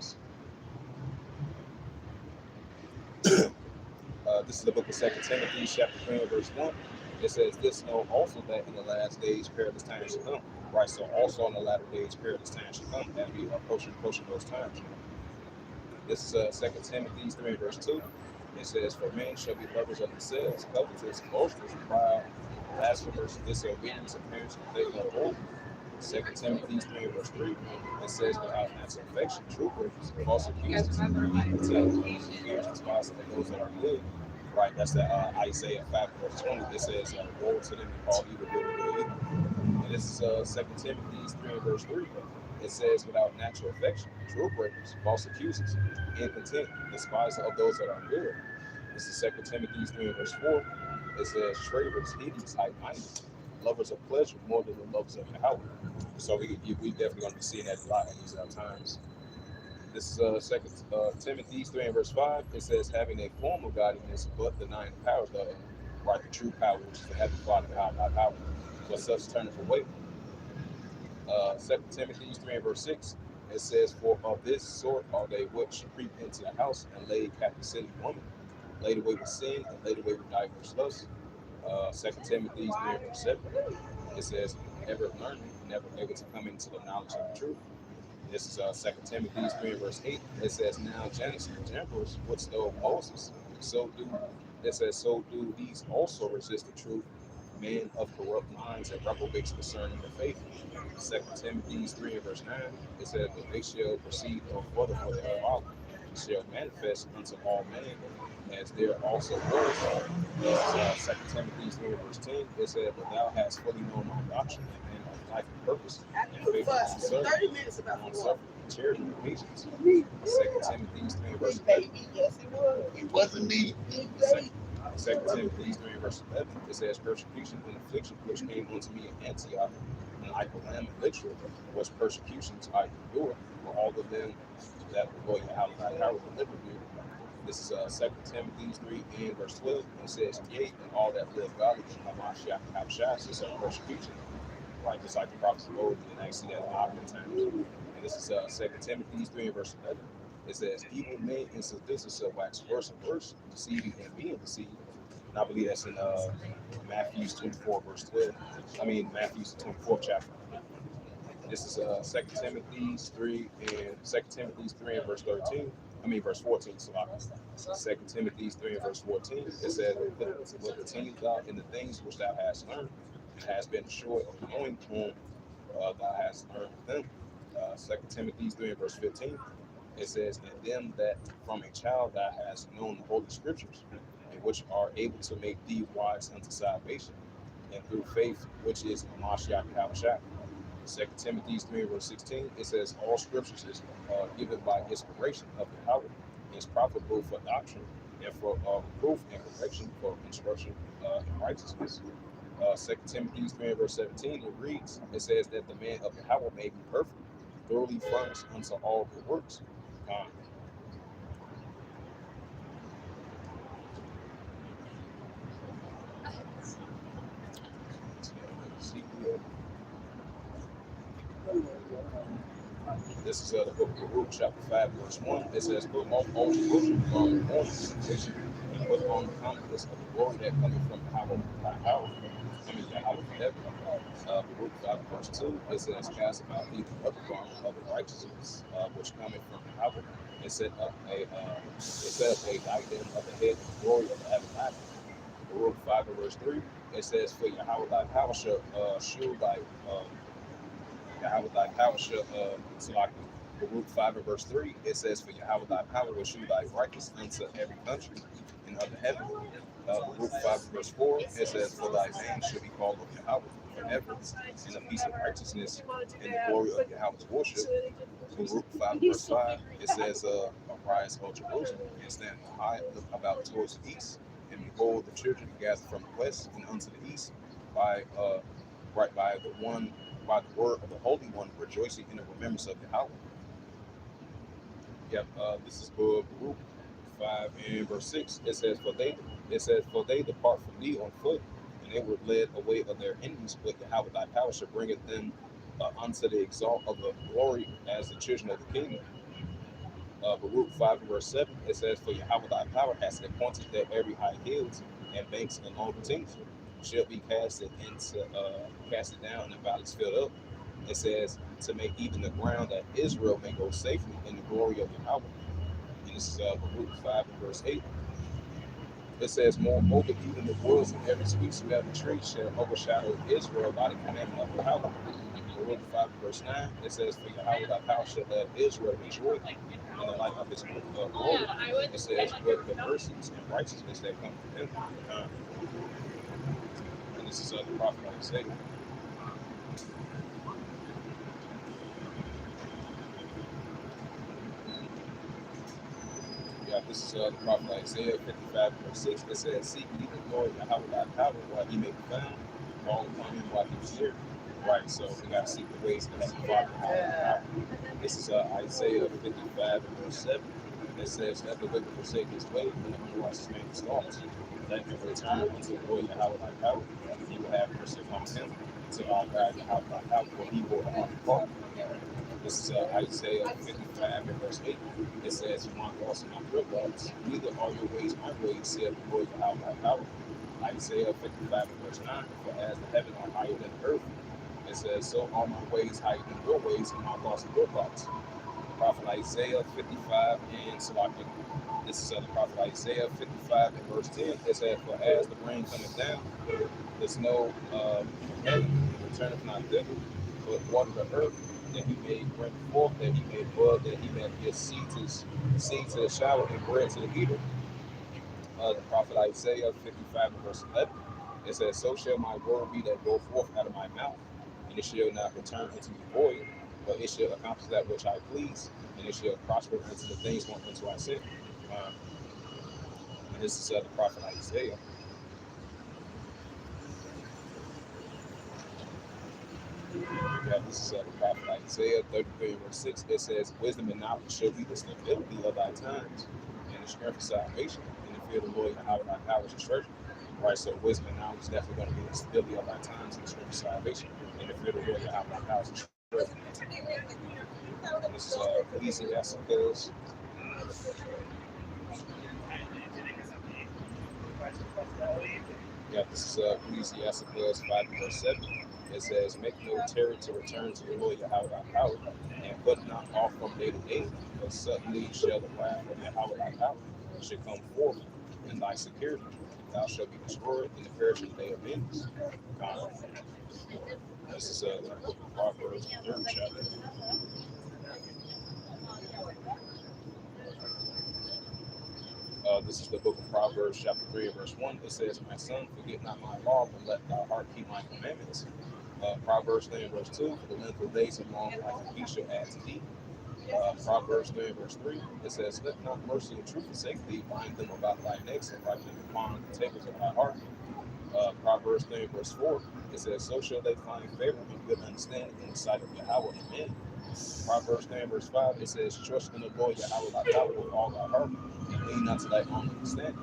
This is the book of 2 Timothy, chapter 3, and verse 1. It says, "This know also that in the last days perilous times shall come." Right, so also in the latter days perilous times shall come as we approaching those times. This is 2 Timothy 3, and verse 2. It says, "For men shall be lovers of themselves, covetous, boasters, proud, blasphemers, disobedient to parents, and faithful of old." 2 Timothy 3 verse 3, it says, "Without natural affection, true breakers, false accusers, fears and spots of those that are good." Right, that's the Isaiah 5 verse 20. It says, "Woe to them that call evil good and good evil." And this is 2 Timothy 3 verse 3. It says, "Without natural affection, true breakers, false accusers, incontent, despisers of those that are good." This is 2 Timothy 3 verse 4. It says, "Traitors, hideous, high-minded, lovers of pleasure more than the lovers of Yahweh." So we definitely going to be seeing that a lot in these times. This is 2 Timothy 3 and verse 5. It says, "Having a form of godliness, but denying the power thereof." Right, the true power, which is the heavenly Father, our power. For such turneth away. 2 Timothy 3 and verse 6. It says, "For of this sort are they which creep into the house and lay captive silly women, laid away with sin, and laid away with diverse lusts." 2 Timothy 3 and verse 7. It says, "Ever learning, never able to come into the knowledge of the truth." This is 2 Timothy 3 and verse 8. It says, "Now Jannes and Jambres, which stole Moses, so do," it says, "so do these also resist the truth, men of corrupt minds and reprobates concerning the faith." 2 Timothy 3 and verse 9. It says, "But they shall proceed no further, for their folly." shall manifest unto all men, as there also was. This is 2 Timothy 3 verse 10. It said, "But thou hast fully known my doctrine and my life and purpose, and faith and service, 30 minutes about long suffering, charity, and patience." 2 Timothy 3 verse 11. Yes, it was. It wasn't me. 2 Timothy 3 verse 11. It says, "Persecution and affliction which came unto me in Antioch, and Iconium and Lystra, was persecutions I endured, for all of them that were going out of thy power delivered me." This is 2 Timothy 3 and verse 12. It says, "Yea, and all that live godly in Hamashiach Habshah is of persecution." Right, just like the prophets of old, and I see that in the times. And this is 2 Timothy 3 and verse 11. It says, "Evil men and seducers shall wax worse and worse, deceiving and being deceived." And I believe that's in Matthew 24 verse 12. Matthew 24th chapter. This is 2 Timothy 3 and 2 Timothy 3 and verse 13. Verse 14. So 2 Timothy 3 and verse 14. It says, "Will continue thou in the things which thou hast learned, and hast been assured of knowing whom thou hast learned them." 2 Timothy 3 and verse 15. It says, "And them that from a child thou hast known the holy scriptures, and which are able to make thee wise unto salvation, and through faith which is in Mashiach Yahushua." 2 Timothy 3 verse 16, it says, "All scriptures is given by inspiration of the power, and is profitable for doctrine, and for reproof and correction, for instruction in righteousness." 2 Timothy 3 verse 17, it reads, it says that the man of the power may be perfect, thoroughly furnished unto all good works. This is the book of Baruch, chapter 5, verse 1. It says, "Put all Jerusalem on the position, and put on the countenance of the glory that cometh from the power, Yahweh from heaven." Baruch 5, verse 2. It says, "Cast about thee the upper garment of the righteousness, which cometh from Yahweh, and set up a diadem of the head of the glory of the Adonai." Baruch 5, verse 3. It says, "For Yahweh thy power shall shew thy Yahweh thy power shall Salaki." Baruch 5 and verse 3, it says, "For Yahweh thy power will shew thy righteousness unto every country and under heaven." Baruch 5 and verse 4, it says, "For thy name shall be called of Yahweh forever, in the peace of righteousness and the glory of Yahweh's worship." Baruch 5 and verse 5, it says, "Arise, O Jerusalem, and stand high, look about towards the east, and behold, the children gather from the west and unto the east by the word of the Holy One, rejoicing in the remembrance of Yahweh." This is Baruch 5 and verse 6. It says, "For they depart from thee on foot, and they were led away of their enemies, but Yahweh thy power shall bring them unto the exalt of the glory as the children of the kingdom." Baruch 5 and verse 7, it says, "For Yahweh thy power has appointed that every high hills and banks and long things shall be casted down, and the valleys filled up." It says, "To make even the ground that Israel may go safely in the glory of Yahweh." And this is Baruch 5 and verse 8. It says, "Moreover, even the woods and every species of the tree shall overshadow Israel by the commandment of Yahweh." Baruch 5 and verse 9, it says, "For Yahweh thy power shall let Israel be joy in the light of his glory." It says, "But the mercies and righteousness that come from him." And this is the prophet Isaiah. This is the prophet Isaiah 55 verse 6. It says, "Seek ye the Lord Yahweh thy power while he may be found, call upon him while he is near." Right, so we got to seek the ways of the Father. This is Isaiah 55 and verse 7. It says, "Let the wicked forsake his way, and the unrighteous man his thoughts. Let him return unto the Lord Yahweh thy power, and he will have mercy upon him. To our God Yahweh thy power, for he will not depart." This is Isaiah 55 and verse 8. It says, "You want lost in your thoughts, neither are your ways my ways, saith the Lord Yahweh thy power." Isaiah 55 and verse 9, "For as the heaven are higher than the earth," it says, "so are my ways higher than your ways, and my thoughts than your thoughts." Prophet Isaiah 55 and Salaki. This is the prophet Isaiah 55 and verse 10. It says, "For as the rain cometh down, the snow from heaven, and returneth not thither, but water the earth, that he may bring forth, that he may bud, that he may give seed to the shower and bread to the eater. The prophet Isaiah 55 and verse 11. It says, so shall my word be that go forth out of my mouth, and it shall not return unto me void, but it shall accomplish that which I please, and it shall prosper unto the things whereunto I sent. Uh, and this is the prophet Isaiah. Yeah, this is the prophet Isaiah 33 and verse 6. It says, wisdom and knowledge shall be the stability of thy times, and the strength of salvation, and the fear of the Lord, and how thy power is treasure. Right, so wisdom and knowledge is definitely going to be the stability of thy times, and the strength of salvation, and the fear of the Lord, and how thy power is treasure. This is Ecclesiasticus. Yeah, this is Ecclesiasticus 5 and verse 7. It says, make no terror to return to the Lord Yahweh thy power, and put not off from day to day, but suddenly shall the wrath of Yahweh thy power should come forth in thy security. Thou shalt be destroyed in the perishing day of vengeance. This is the book of Proverbs, the third chapter. This is the book of Proverbs, chapter 3, and verse 1. It says, my son, forget not my law, but let thy heart keep my commandments. Proverbs 3 and verse 2, for the length of days and long life and peace shall add to thee. Proverbs 3 and verse 3, it says, let not mercy and truth forsake thee, bind them about thy necks, and write them upon the tables of thy heart. Proverbs 3 and verse 4, it says, so shall they find favor and good understanding in the sight of Yahweh and men. Proverbs 3 and verse 5, it says, trust in the Lord Yahweh thy power with all thy heart, and lean not to thy own understanding.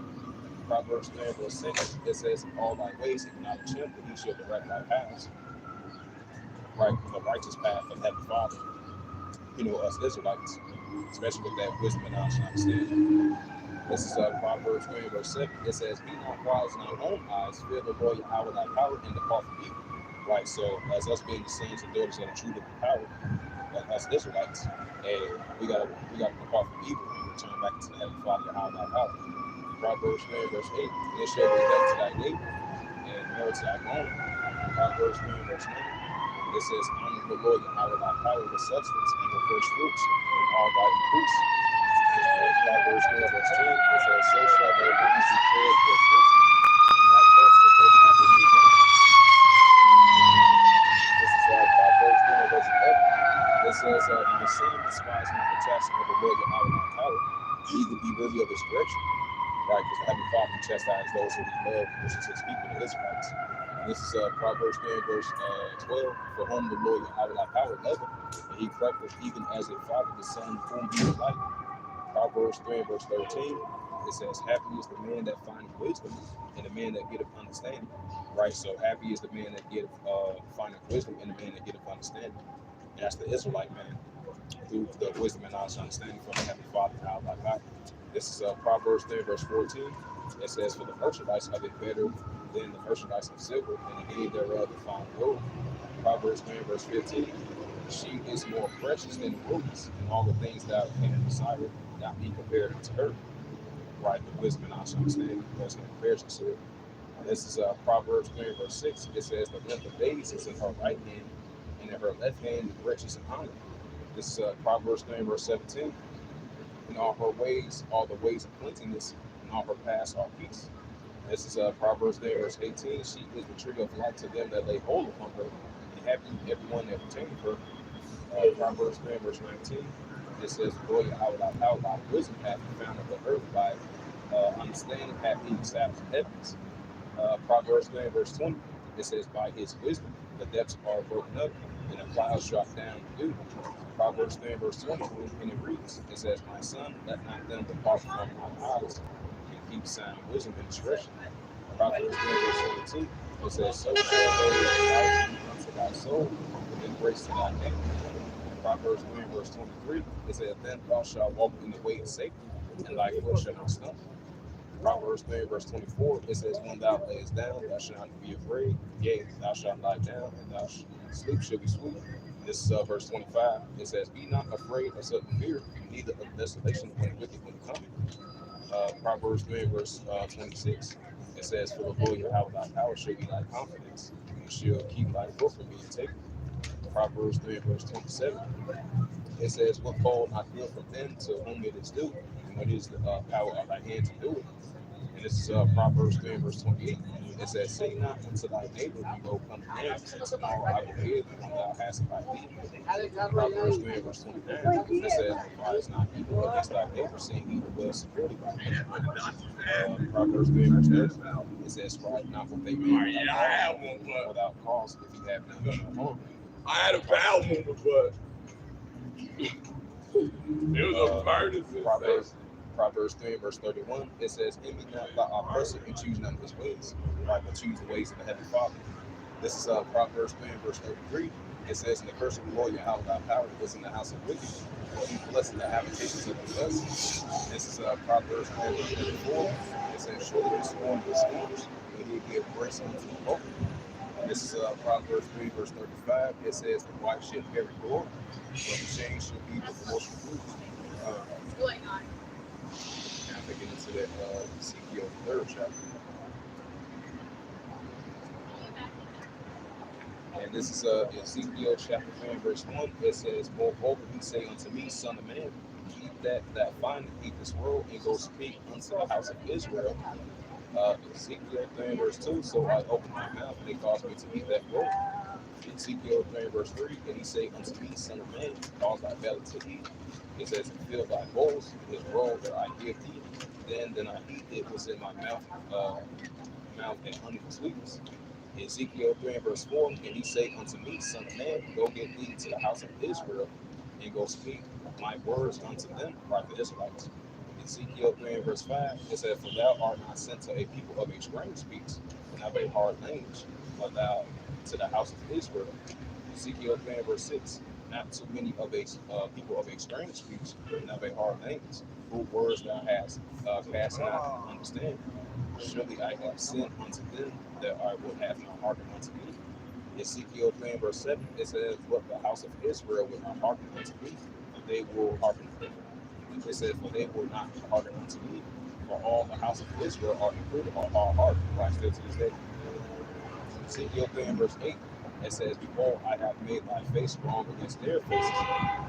Proverbs 3 and verse 6, it says, all thy ways acknowledge him, and he shall direct thy paths. Right, the righteous path of Heavenly Father. Us Israelites, especially with that wisdom and knowledge and understanding. This is Proverbs 3 and verse 7. It says, be not wise in thy own eyes, fear the Lord Yahweh thy power, and depart from evil. Right, so as us being the sons and daughters of the true living power, like us Israelites, and we gotta depart from evil and return back to the Heavenly Father Yahweh thy power. Proverbs 3 and verse 8. And it shall be done to thy neighbor, and marry to thy own. Proverbs 3 and verse 9. It says, honor the Lord Yahweh thy power with substance and with first fruits and all thy increase. Proverbs 3 and verse 10. It says, so shall thy ways be filled with plenty, and thy purse with those that will be wrong. This is Proverbs 3 and verse 11. It says, my son, despise not the chastisement of the Lord Yahweh thy power, neither be weary of his correction. Right, because the Heavenly Father chastises those who he loves, which is his people, the Israelites. And this is Proverbs 3 and verse 12. For whom the Lord Yahweh thy power loveth, and he correcteth even as a father the son whom he delight. Proverbs 3 and verse 13. It says, happy is the man that findeth wisdom, and the man that getteth understanding. Right, so happy is the man that getteth findeth wisdom, and the man that getteth understanding. And that's the Israelite man, through the wisdom and knowledge and understanding from the Heavenly Father and our God. This is Proverbs 3, verse 14. It says, for the merchandise of it better than the merchandise of silver, and the gain thereof the fine gold. Proverbs 3, verse 15. She is more precious than rubies, and all the things that can desire not be compared unto her. Right, the wisdom and knowledge and understanding does not compare to it. This is Proverbs 3, verse 6. It says, the length of days is in her right hand, and in her left hand riches and honor. This is Proverbs 3, verse 17. In all her ways, all the ways of plenteousness, and all her paths are peace. This is Proverbs 3, verse 18. She is the tree of life to them that lay hold upon her, and happy everyone that retaineth her. Proverbs 3, verse 19. It says, the Lord Yahweh thy power, thy wisdom hath he founded the earth, by understanding hath he established the heavens. Proverbs 3, verse 20. It says, by his wisdom the depths are broken up, and the clouds drop down the dew. Proverbs 3, verse 20, and it reads, it says, my son, let not them depart from my eyes, and keep sound wisdom and discretion. Proverbs 3, verse 22, it says, so shall they delight unto thy soul, with embrace to thy name. Proverbs 3, verse 23, it says, then thou shalt walk in the way of safety, and thy foot shall not stumble. Proverbs 3, verse 24, it says, when thou layest down, thou shalt not be afraid. Yea, thou shalt lie down, and thou sleep shall be sweet. This is verse 25. It says, be not afraid of sudden fear, neither of desolation when the wicked when coming. Proverbs 3, verse 26. It says, for the Lord Yahweh thy power shall be thy confidence, and shall keep thy foot from being taken. Proverbs 3 and verse 27. It says, "What call not good from them to whom it is due, and what is the power of thy hand to do it?" And this is Proverbs 3 and verse 28. It says, "Say not unto thy neighbor, behold, come near, and tomorrow I will give when thou hast by thee." Proverbs 3 and verse 29. It says, "Devise not evil against thy neighbor, saying evil well securely by him." Proverbs 3 and verse 30. It says, "Strive not with a man without cause, if you have none no harm." I had a foul moment, but it was a murder. Proverbs 3 verse 31, it says, "Envy not thy oppressor, and choose not his ways, right, but choose the ways of the heavenly Father." This is Proverbs 3 verse 33. It says, "In the curse of the Lord, your house thy power is in the house of wicked, but he blessed the habitations of the blessed." This is Proverbs 3 verse 34. It says, "Surely the scorn the storms, and he give grace unto the broken." This is Proverbs 3 verse 35. It says, "The wife shall carry glory, but the shame shall be the promotion of youth." What's going on? Now they get into that Ezekiel 3rd chapter. And this is Ezekiel chapter 3 verse 1. It says, "Moreover, he say unto me, Son of man, eat that findeth eat this world, and go speak unto the house of Israel." Ezekiel 3 verse 2. "So I opened my mouth, and they caused me to eat that roll." Ezekiel 3 verse 3. "And he say unto me, Son of man, cause thy belly to eat. It says, and fill thy bowls, his roll that I give thee. Then I eat it was in my mouth and honey for sweetness." Ezekiel 3 verse 4. "And he say unto me, Son of man, go get thee to the house of Israel, and go speak my words unto them," like the Israelites. Ezekiel 3 verse 5. It says, "For thou art not sent to a people of a strange speech, and of a hard language, but thou to the house of Israel." Ezekiel 3 verse 6. "Not too many of a people of a strange speech, and of a hard language, whose words thou hast cast not understand. Surely I have sent unto them that I will have not hearkened unto me." Ezekiel 3 verse 7. It says, "But the house of Israel will not hearken unto me, and they will hearken unto them." It says, "For they will not hearken unto me, for all the house of Israel are included on hard heart," right still to this day. Ezekiel 3 verse 8. It says, "Behold, I have made thy face strong against their faces,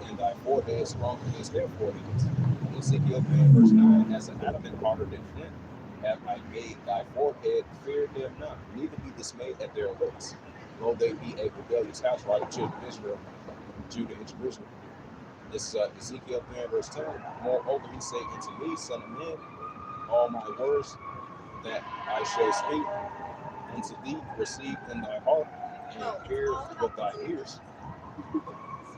and thy forehead strong against their foreheads." Ezekiel 3 verse 9. "As an adamant harder than flint, have I made thy forehead, fear them not, neither be dismayed at their looks. Though they be a rebellious house," right, the children of Israel, Judah and Jerusalem. This is Ezekiel 3 verse 10. "Moreover, he say unto me, Son of man, all my words that I shall speak unto thee, receive in thy heart, and hear with thy ears."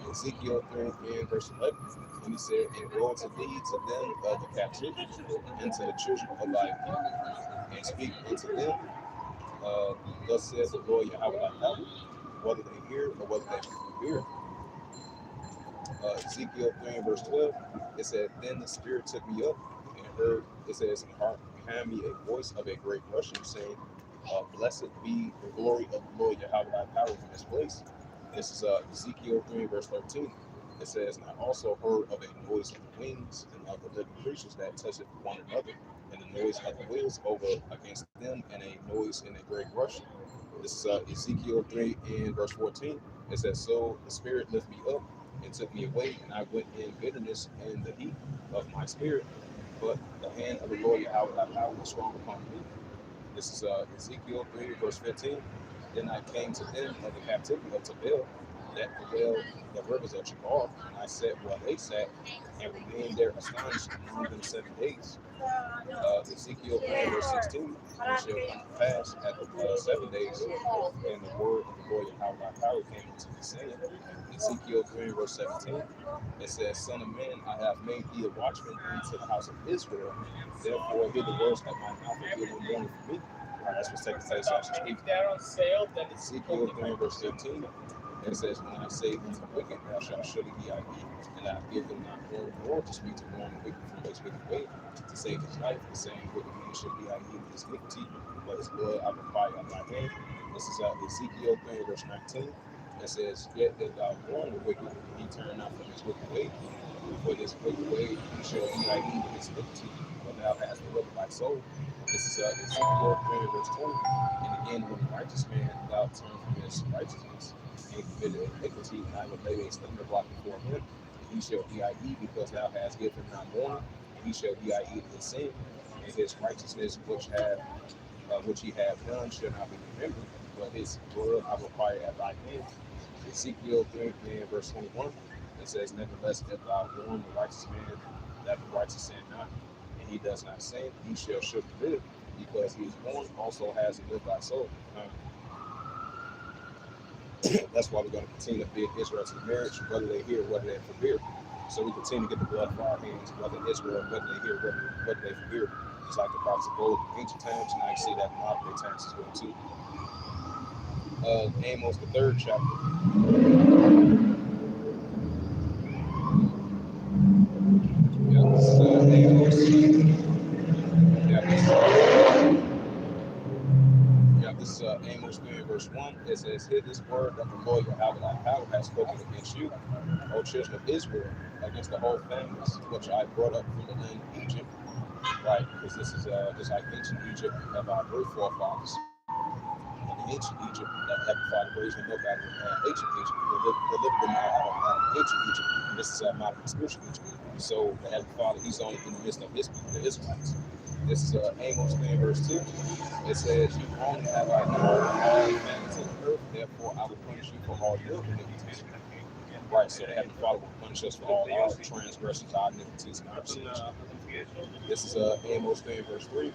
Ezekiel 3 and verse 11. "And he said, And go to thee to them of the captivity, and to the children of thy people, and speak unto them, thus says the Lord Yahweh thy power, whether they hear or whether they hear." Ezekiel 3 and verse 12. It said, "Then the Spirit took me up, and heard," it says, "and heard behind me a voice of a great rushing, saying, Blessed be the glory of the Lord Yahweh thy power from this place." This is Ezekiel 3 verse 13. It says, "And I also heard of a noise of the wings, and of the living creatures that toucheth one another, and the noise of the wheels over against them, and a noise and a great rushing." This is Ezekiel 3 and verse 14. It says, "So the Spirit lifted me up, and took me away, and I went in bitterness and the heat of my spirit. But the hand of the Lord Yahweh thy power was strong upon me." This is Ezekiel 3 verse 15. "Then I came to them of the captivity of Tabel, that bewailed the rivers of Chabar, and I sat where they sat, and remained there astonished among them 7 days." Ezekiel 3 verse 16. "And it shall come to pass at the 7 days, and the word of the Lord Yahweh thy power came unto me, saying," Ezekiel 3 verse 17. It says, "Son of man, I have made thee a watchman unto the house of Israel. Therefore hear the words of my mouth and give them warning for me." All right, that's what's taking place as we speak. Ezekiel 3 verse 15. It says, "When I say unto the wicked, thou shalt surely be I eat, and I give them not warning, nor to speak to warn the wicked from his wicked way, to save his life, the same wicked man shall be I eat with his iniquity, but his blood I require of my hand." This is Ezekiel 3 verse 19. It says, "Yet if thou warn the wicked, and he turn not from his wicked way, for this wicked way he shall be I eat with his iniquity, but thou hast delivered thy soul." This is Ezekiel 3 verse 20. And again, when the righteous man thou turn from his righteousness and committed iniquity, and I will lay a stumbling block before him, and he shall be I.e. because thou hast given him not warning, and he shall be I.e. his sin, and his righteousness which he hath done shall not be remembered, but his blood I will require at thy hands. Ezekiel 3 verse 21. It says, nevertheless, if thou warn the righteous man that the righteous sin not, and he does not sin, he shall surely live, because he is born, also has lived thy soul. That's why we're going to continue to bid Israel to the marriage, whether they hear, whether they forbear. So we continue to get the blood for our hands, whether Israel, whether they hear, whether they forbear. It's like the prophets of old in ancient times, and I can see that in modern day times as well too. Amos, the 3rd chapter. This is Amos 3 verse 1. It says, hear this word that the Lord Yahweh thy power has spoken against you, O children of Israel, against the whole families which I brought up from the land of Egypt. Right, because this is just like ancient Egypt of our great forefathers. In ancient Egypt, that Heavenly Father raised them up out of ancient Egypt. Delivered them out of ancient Egypt. And this is modern spiritual Egypt. So the Heavenly Father, He's only in the midst of His people, the Israelites. This is Amos 3 verse 2. It says, you only have I known all families of the earth, therefore I will punish you for all your iniquities. Right, so the Heavenly Father will punish us for all our transgressions, our iniquities, and our sins. This is Amos 3 verse 3.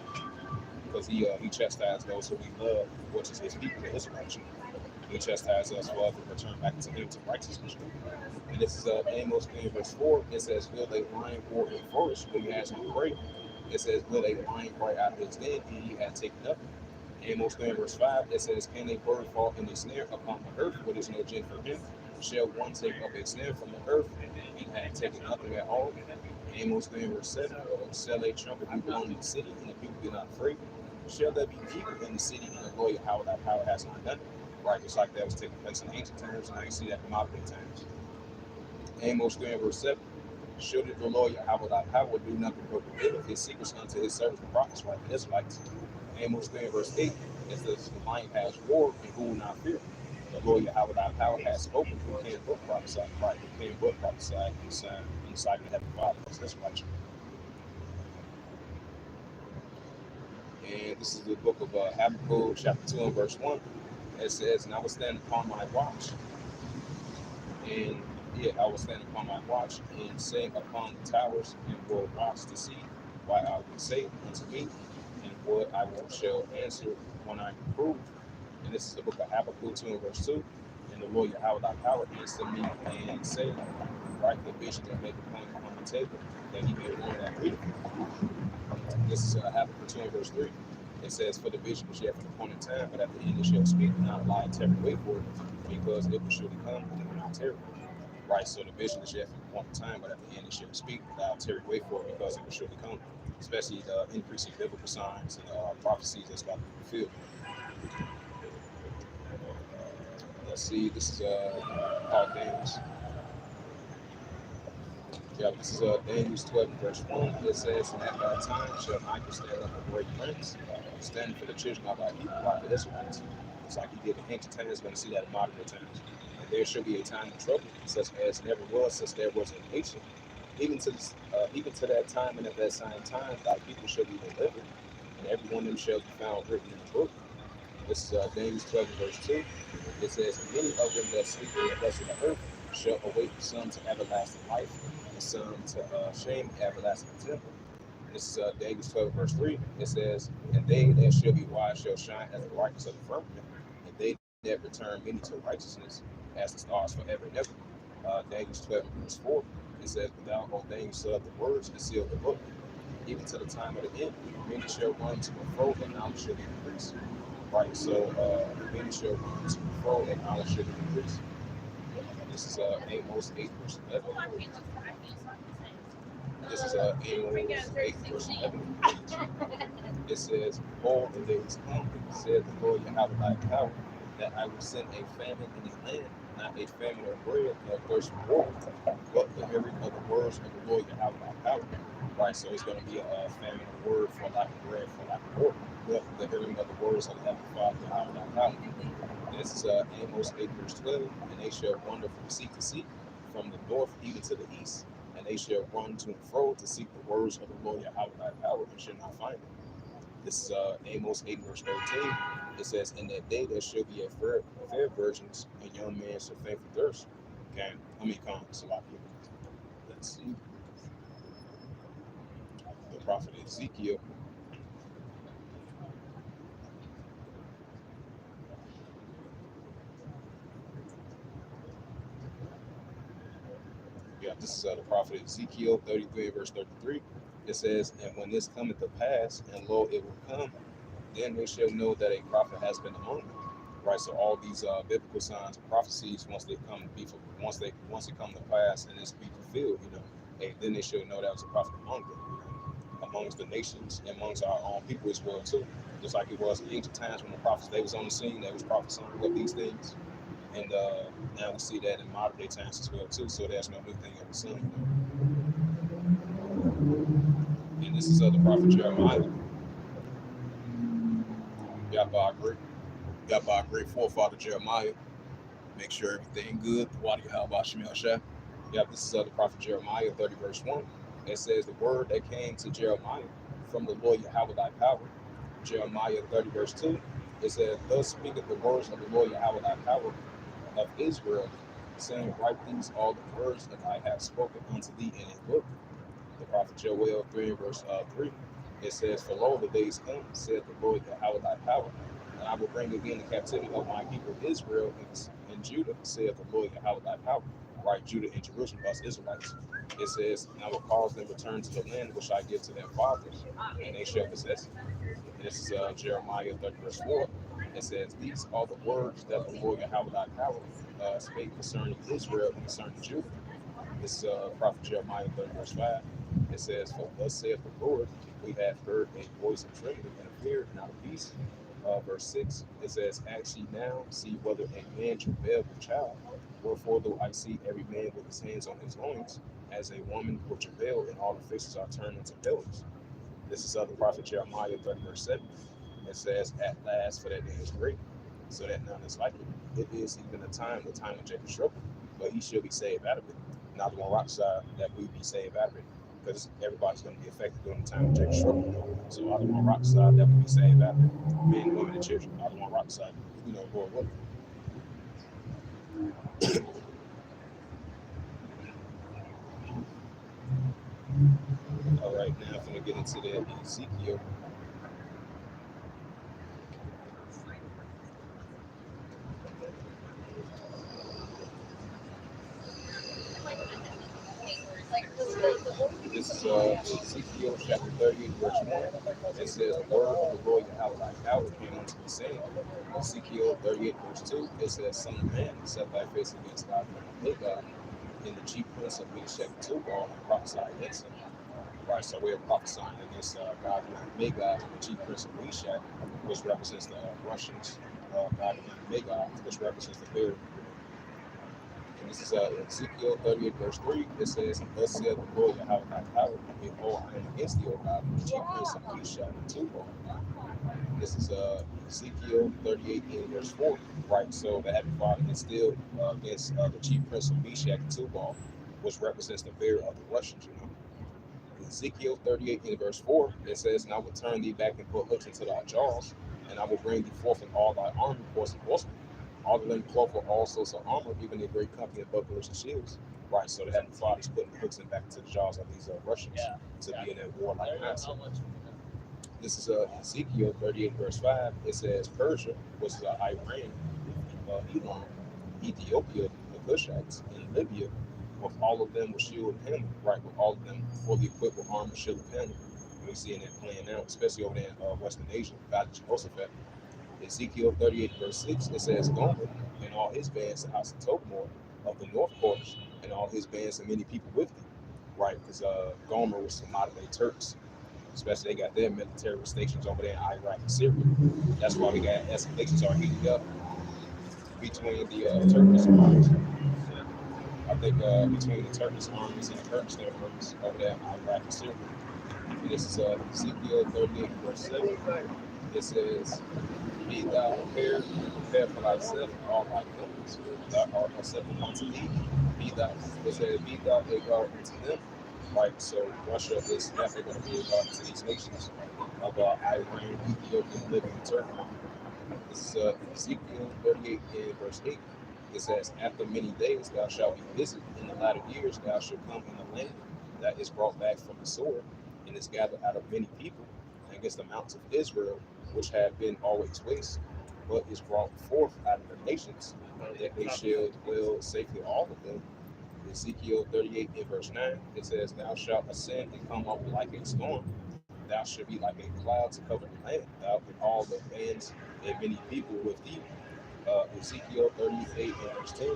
Because he chastised those who we love, which is his people, the Israelites. He chastised us for us to return back to him to righteousness. And this is Amos 3 verse 4. It says, will a lion roar in the forest when he has no prey? It says, will a lion cry out of his den and he had taken nothing? Amos 3 verse 5. It says, can a bird fall in a snare upon the earth where there is no gin for him? Shall one take up a snare from the earth and had taken nothing at all? Amos 3 verse 7. Shall a trumpet be blown in the city and the people be not afraid? Shall there be evil in the city and the Lord Yahweh thy power has not done it? Right, just like that was taking place in ancient times, and I can see that in modern day times. Amos 3 verse 7. Should the Lord Yahweh thy power do nothing but reveal his secrets unto his servants the prophets, right? The Israelites. Amos 3 verse 8. It says, the lion has roared and who will not fear? The Lord Yahweh thy power has spoken, who can but prophesy? Right, who can but prophesy in the sight of the Heavenly Father. That's right. And this is the book of Habakkuk, chapter 2 and verse 1. It says, and I will stand upon my watch, and I will stand upon my watch, and say upon the towers, and will watch to see why I will say unto me, and what I will shall answer when I am reproved. And this is the book of Habakkuk 2 and verse 2. And the Lord Yahweh thy power answer me and say, write the vision and make a point on the table, that he may warn that reader. This is Habakkuk 2 and verse 3. It says, for the vision is yet for the appointed time, but at the end it shall speak, not lie, tarry, wait for it, because it will surely come, and it will not tarry. Right, so the vision is yet for the appointed time, but at the end it shall speak, without tarry, wait for it, because it will surely come. Especially the increasing biblical signs and prophecies that's about to be fulfilled. Let's see, this is Paul Daniels. Yeah, this is Daniels 12 verse 1. It says, and at that time shall Michael stand up a great prince, standing for the children of thy people, like the Israelites. It's like he did in ancient times, going to see that in modern times. And there shall be a time of trouble, such as never was, since there was a nation. Even to that time and at that same time, thy people shall be delivered, and every one of them shall be found written in the book. This is Daniels 12 verse 2. It says, many of them that sleep in the dust of the earth shall awake some to everlasting life, and some to shame everlasting contempt. This is Daniels 12 verse 3. It says, and they that shall be wise shall shine as the brightness of the firmament, and they that return many to righteousness as the stars forever and ever. Daniels 12 verse 4. It says, without obeying so of the words and seal of the book, even to the time of the end, many shall run to and fro, and knowledge shall increase. Right, so many shall run to and fro, and knowledge shall increase. This is Amos 8 verse 11. This is Amos 8 verse 11. It says, behold, the days come, said the Lord Yahweh thy power, that I will send a famine in the land, not a famine of bread, nor thirst for water, but the hearing of the words of the Lord Yahweh thy power. right? So it's going to be a famine of word for lack of bread, for lack of water. But the hearing of the words of the Heavenly Father, Yahweh. This is Amos 8 verse 12, and they shall wander from sea to sea, from the north even to the east, and they shall run to and fro to seek the words of the Lord Yahweh power, and shall not find them. This is Amos 8 verse 13. It says, in that day there shall be a fair virgins, and young men shall faint for thirst. Okay, how many comments? Let's see. The prophet Ezekiel. Yeah, this is the prophet Ezekiel 33 verse 33. It says, and when this cometh to pass, and lo, it will come, then they shall know that a prophet has been among them. Right. So all these biblical signs and prophecies, once they come come to pass and it's be fulfilled, then they shall know that was a prophet among them, amongst the nations, and amongst our own people as well too. Just like it was in ancient times when the prophets they was on the scene, they was prophesying of these things. And now we see that in modern day times as well too. So there's no new thing under the sun. And this is the prophet Jeremiah. Got by a great forefather Jeremiah. Make sure everything good. Yeah, this is the prophet Jeremiah 30 verse 1. It says the word that came to Jeremiah from the Lord Yahweh thy power. Jeremiah 30 verse 2. It says, thus speaketh the words of the Lord Yahweh thy power of Israel, saying, write these all the words that I have spoken unto thee in a book. The prophet Joel 3 verse 3. It says, for lo, the days come, saith the Lord Yahweh thy power, and I will bring again the captivity of my people Israel and Judah, saith the Lord Yahweh thy power. Right, Judah and Jerusalem, us Israelites. It says, and I will cause them to return to the land which I give to their fathers, and they shall possess it. And this is Jeremiah 30 verse 4. It says, these are the words that the Lord Yahweh thy power spake concerning Israel and concerning Judah. This is prophet Jeremiah 30 verse 5. It says, for thus saith the Lord, we have heard a voice of trembling and of fear, not of peace. Verse 6, it says, ask ye now, see whether a man travail with child. Wherefore, though I see every man with his hands on his loins, as a woman will travail, and all the faces are turned into pillars. This is the prophet Jeremiah 30 verse 7. It says, at last, for that day is great, so that none is like it. It is even the time of Jacob's trouble, but he shall be saved out of it. Not the one rock side that we be saved out of it, because everybody's going to be affected during the time of Jacob's trouble. So out of one rock side that we be saved out of it. Men, women, and children, out of one rock side, Lord willing. All right, now I'm going to get into the Ezekiel. This is Ezekiel chapter 38, verse 1. It says, the word of the Lord Yahweh thy power came unto me, saying, Ezekiel 38, verse 2, it says, son of man, set thy face against God and God, in the chief prince of Meshach and Tubal, and prophesy against him. Right, so we're prophesying against God and Magog, the chief prince of Meshach, which represents the Russians, God and Magog, which represents the bear. And this is Ezekiel 38, verse 3. It says, thus saith the Lord Yahweh thy power, behold, I am against thee, O God, the chief prince of Meshach and Tubal. This is Ezekiel 38, verse 4. Right, so the Heavenly Father is still against the chief prince of Meshach and Tubal, which represents the bear of the Russians, Ezekiel 38 verse 4, it says, and I will turn thee back and put hooks into thy jaws, and I will bring thee forth in all thy armor, horse and horsemen. All the linen cloth for all sorts of armor, even a great company of bucklers and shields. Right, so the Heavenly Father is putting the hooks in back into the jaws of these Russians to be in that war like master. This is Ezekiel 38 verse 5. It says, Persia, which is Iran, Elam, Ethiopia, the Cushites, and Libya, with all of them with shield and helmet, right? With all of them fully equipped with armor, shield, and helmet. And we see that playing out, especially over there in Western Asia, Battle of Jehoshaphat. Ezekiel 38 verse 6, it says, Gomer and all his bands, the house of Tokmor of the north quarters, and all his bands and many people with him, right? Because Gomer was some modern day Turks. Especially they got their military stations over there in Iraq and Syria. That's why we got escalations are heating up between the Turkish armies. I think between the Turkish armies and the Kurdish armies over there in Iraq and Syria. And this is Ezekiel 38, verse 7. It says, Be thou prepared for thyself and all thy companies that are acceptable unto thee. It says, Be thou a guard unto them. Right, so Russia is definitely going to be a guard to these nations of Iran, Ethiopia, Libya, and Turkey. This is Ezekiel 38 and verse 8. It says, After many days thou shalt be visited, in the latter years thou shalt come in the land that is brought back from the sword, and is gathered out of many people, against the mountains of Israel, which have been always waste, but is brought forth out of the nations, that they shall dwell safely all of them. Ezekiel 38 and verse 9, it says, Thou shalt ascend and come up like a storm. Thou shalt be like a cloud to cover the land, thou and all the bands and many people with thee. Ezekiel 38 and verse 10,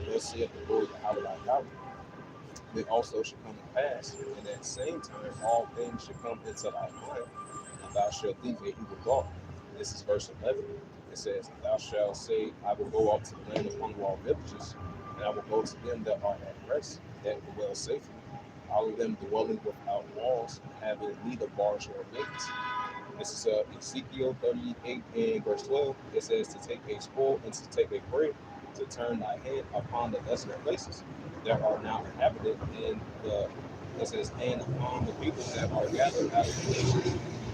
Thus saith the Lord Yahweh thy God, it also shall come to pass, and at the same time all things shall come into thy mind, and thou shalt think a evil thought. This is verse 11. It says, Thou shalt say, I will go up to the land of unwalled villages, and I will go to them that are at rest, that dwell safely, all of them dwelling without walls, having neither bars nor gates. This is Ezekiel 38 and verse 12. It says, To take a spoil and to take a prey, to turn thy hand upon the desolate places that are now inhabited, and it says, and upon the people that are gathered out of the nations,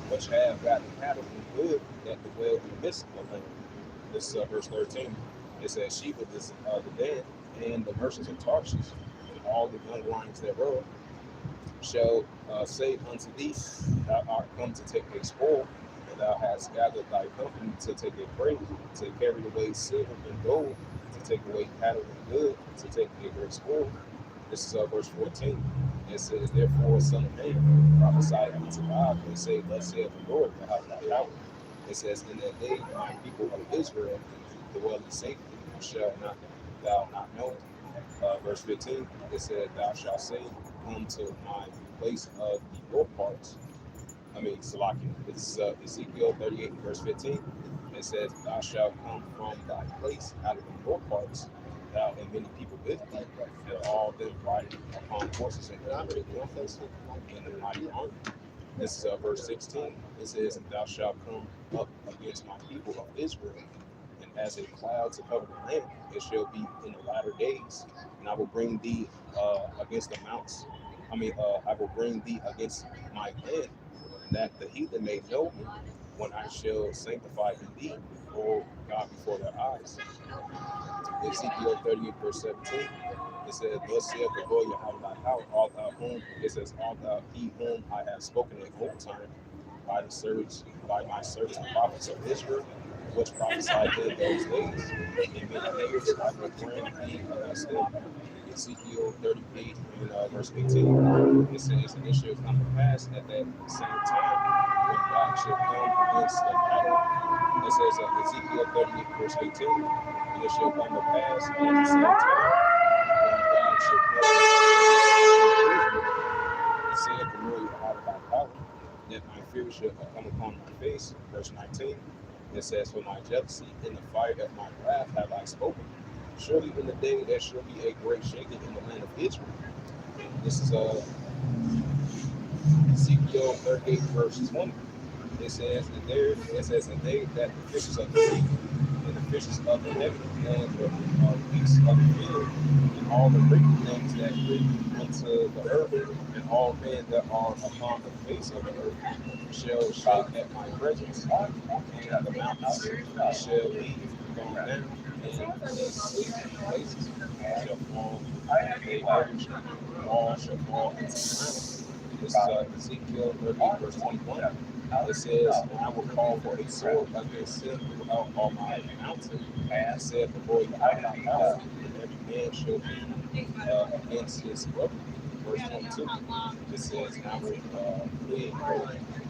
which have gotten cattle and good, that dwell in the midst of the land. This is verse 13. It says, Sheba is the dead, and the merchants of Tarshish, and all the young lions thereof, shall say unto thee, Thou art come to take a spoil, and thou hast gathered thy company to take a prey, to carry away silver and gold, to take away cattle and good, to take a great spoil. This is verse 14. It says, Therefore, son of man, prophesy unto God, and say, Thus saith the Lord, Yahweh. It says, In that day, my people of Israel dwell in safety, shall not thou not know. Verse 15, it said, Thou shalt say, Come to my place of the lower parts. Salakia. It's Ezekiel 38, verse 15. It says, Thou shalt come from thy place out of the lower parts, thou and many people with thee, and all them riding upon horses and armored in the mighty army. This is verse 16. It says, And thou shalt come up against my people of Israel, and as a cloud to cover the land, it shall be in the latter days. And I will bring thee against the mounts. I will bring thee against my land, that the heathen may know me, when I shall sanctify thee, O God, before their eyes. Ezekiel 38, verse 17. It says, Thus saith the Lord Yahweh thy power, all thou whom, it says, all thou he whom I have spoken in old time by my servants and prophets of Israel, which prophesied in those days. In many years I will bring thee against them. Ezekiel 38 and verse 18. It says, And it shall come to pass at that same time when God shall come against the battle. It says Ezekiel 38 verse 18. And it shall come to pass at the same time when God shall come against Israel, saith the Lord Yahweh thy power, that my fear shall come upon my face. Verse 19. It says, For my jealousy in the fire of my wrath have I spoken. Surely in the day there shall be a great shaking in the land of Israel. This is Ezekiel 38, verse 20. It says, And they that the fishes of the sea, and the fishes of the heaven, and the beasts of the field, and all the creeping things that creep unto the earth, and all men that are upon the face of the earth, shall shake at my presence, and the mountains shall be thrown down, and the sleeping places shall fall, a verge, all shall fall into the ground. This is Ezekiel 38, verse 21. It says, And I will call for a sword against him throughout all my mountain, and said the Lord Yahweh God, and every man shall be against his brother. Verse 22. It says, And I will flee.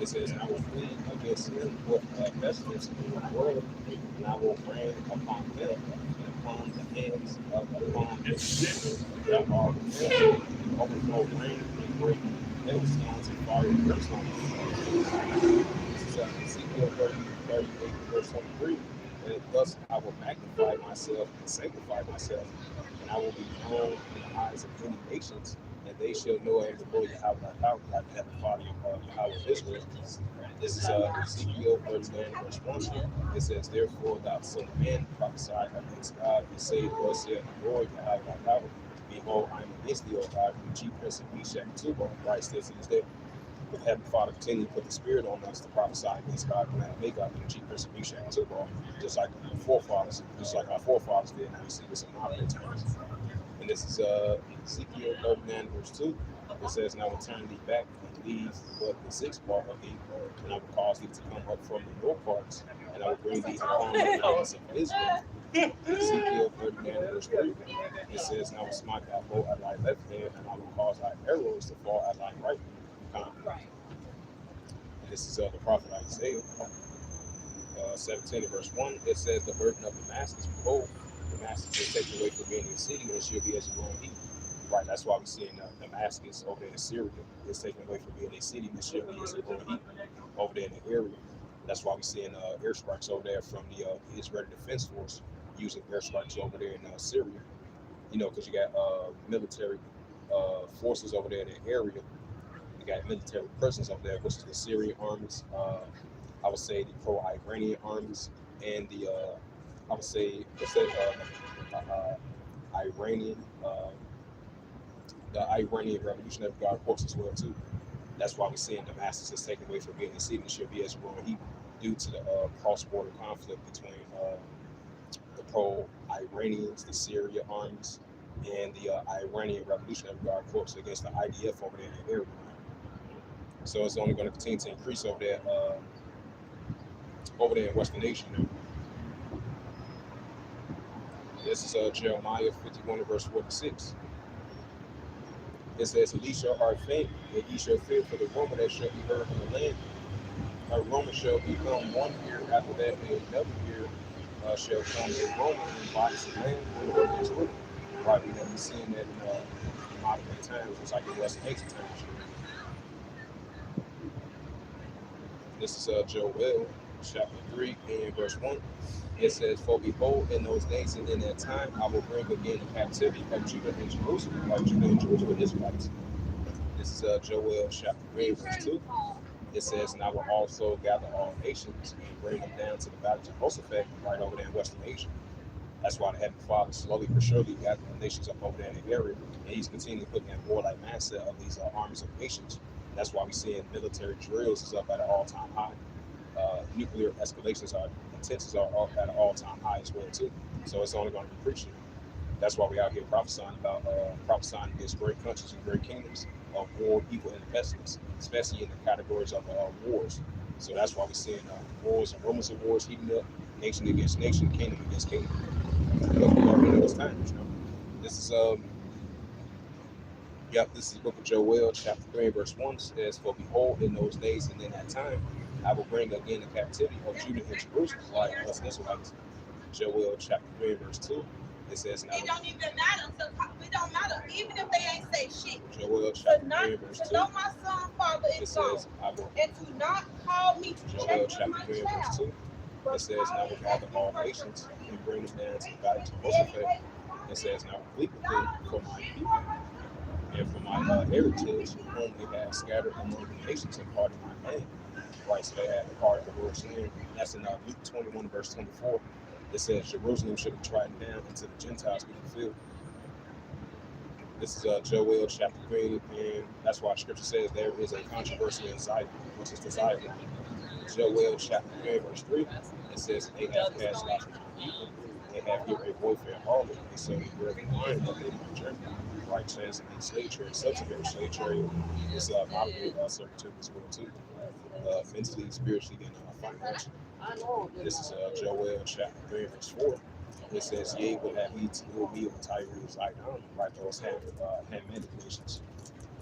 It says, And I will flee against him with pestilence in the world, and I will rain upon them and upon the hands of upon the people that are with them, and overflow rain and great hailstones and fire and brimstone. This is Ezekiel 38, verse 23. And thus I will magnify myself and sanctify myself, and I will be known in the eyes of many nations, and and they shall know I am the Lord Yahweh thy power, like the Father Yahweh of Israel. This is Ezekiel 39, verse 1. It says, Therefore, thou son of man, prophesy against God, and say, Thus saith the Lord Yahweh thy power. Behold, I am against thee, O God, and the chief prince of Meshach and Tubal. Christ says he is there. But the Heavenly Father continued to put the Spirit on us to prophesy against God, and make God the chief prince of Meshach and Tubal, just like our forefathers did. Now we see this in modern times. And this is Ezekiel 39, verse 2. It says, And I will turn thee back and leave but the sixth part of thee, and I will cause thee to come up from the north parts, and I will bring thee upon the mountains of Israel. Ezekiel 39, verse 3. It says, And I will smite thy bow at thy left hand, and I will cause thy arrows to fall at thy right hand. And this is the prophet Isaiah 17, verse 1. It says, The burden of Damascus, behold, Damascus is taken away from being a city, and it shall be as a growing heap. Right, that's why we see in Damascus over there in Syria, it's taken away from being a city, and it shall be as a growing heap over there in the area. That's why we see in airstrikes over there from the Israeli Defense Force using airstrikes over there in Syria. You know, because you got military forces over there in the area. You got military presence over there, which is the Syrian armies. I would say the pro-Iranian armies and the I would say Iranian the Iranian Revolutionary Guard Corps as well too. That's why we're seeing Damascus is taken away from being a city and should be as growing heat due to the cross-border conflict between the pro-Iranians, the Syria armies, and the Iranian Revolutionary Guard Corps against the IDF over there in the area. So it's only going to continue to increase over there in Western Asia now. This is Jeremiah 51 verse 46. It says, And ye shall heart faint, and ye shall fear for the rumor that shall be heard in the land. A rumor shall become 1 year, after that another year shall come a rumor in bodies of land, and the word is written. Right, we have been seeing that in modern day times, just like in Western ancient times. This is Joel chapter 3 and verse 1. It says, For behold, in those days and in that time, I will bring again the captivity of Judah and Jerusalem, like Judah and Jerusalem Israelites. This is Joel chapter 3 verse 2. It says, And I will also gather all nations and bring them down to the valley of Jehoshaphat, right over there in Western Asia. That's why the Heavenly Father slowly but surely got the nations up over there in the area, and he's continuing to put that warlike mindset of these armies of nations. That's why we're seeing military drills is up at an all-time high. Nuclear escalations intentions are at an all-time high as well too. So it's only going to increase. That's why we're out here prophesying against great countries and great kingdoms of war, evil, and pestilence, especially in the categories of wars. So that's why we're seeing wars and rumors of wars heating up, nation against nation, kingdom against kingdom. Because we already know it's times, you know. This is this is the book of Joel, chapter 3, verse 1 says, For behold, in those days and in that time, I will bring again the captivity of Judah and Jerusalem, like us Israelites. Joel chapter 3, verse 2. It says, It don't even matter. So it don't matter, even if they ain't say shit. Joel chapter 3, verse 2. To know my son, father is gone, and to not call me to Joel chapter 3, verse 2. It says, And I will gather all nations and bring them down to the valley of Jehoshaphat. It says, And I will plead with them for my people and for my heritage, whom they have scattered among the nations and part of my land. Right, so they had a part of the Lord's land. That's in Luke 21, verse 24. It says, Jerusalem should be trodden down until the Gentiles be fulfilled. This is Joel chapter 3, and that's why Scripture says there is a controversy in Zion, which is the Zion. Joel chapter 3, verse 3, it says, They have cast out from my people, they have here a warfare harlot, they sell me bread and wine that they might drink. Right, says in slave trade, subsidiary slave trade is moderate servitude as well too, mentally, spiritually, and financially. This is Joel chapter 3, verse 4. It says, Yea, would have me to do me of Tyre, Zidon, right, those Hamitic nations,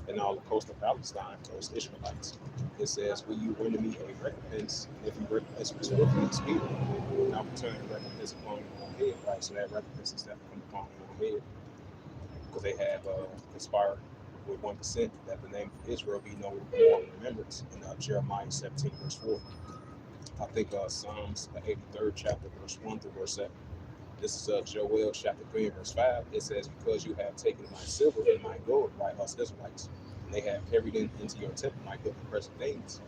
and all the coast of Palestine, those Ishmaelites. It says, Will you render me a recompense? If you recompense me swiftly and speedily, and I will turn the recompense upon your own head, right? So that recompense is definitely upon your own head, because they have conspired with 1% that the name of Israel be no more in remembrance in Jeremiah 17, verse 4. I think Psalms, the 83rd chapter, verse 1 through verse 7. This is Joel chapter 3 verse 5. It says, because you have taken my silver and my gold, right, us Israelites, and they have carried them into your temple, my good and present things.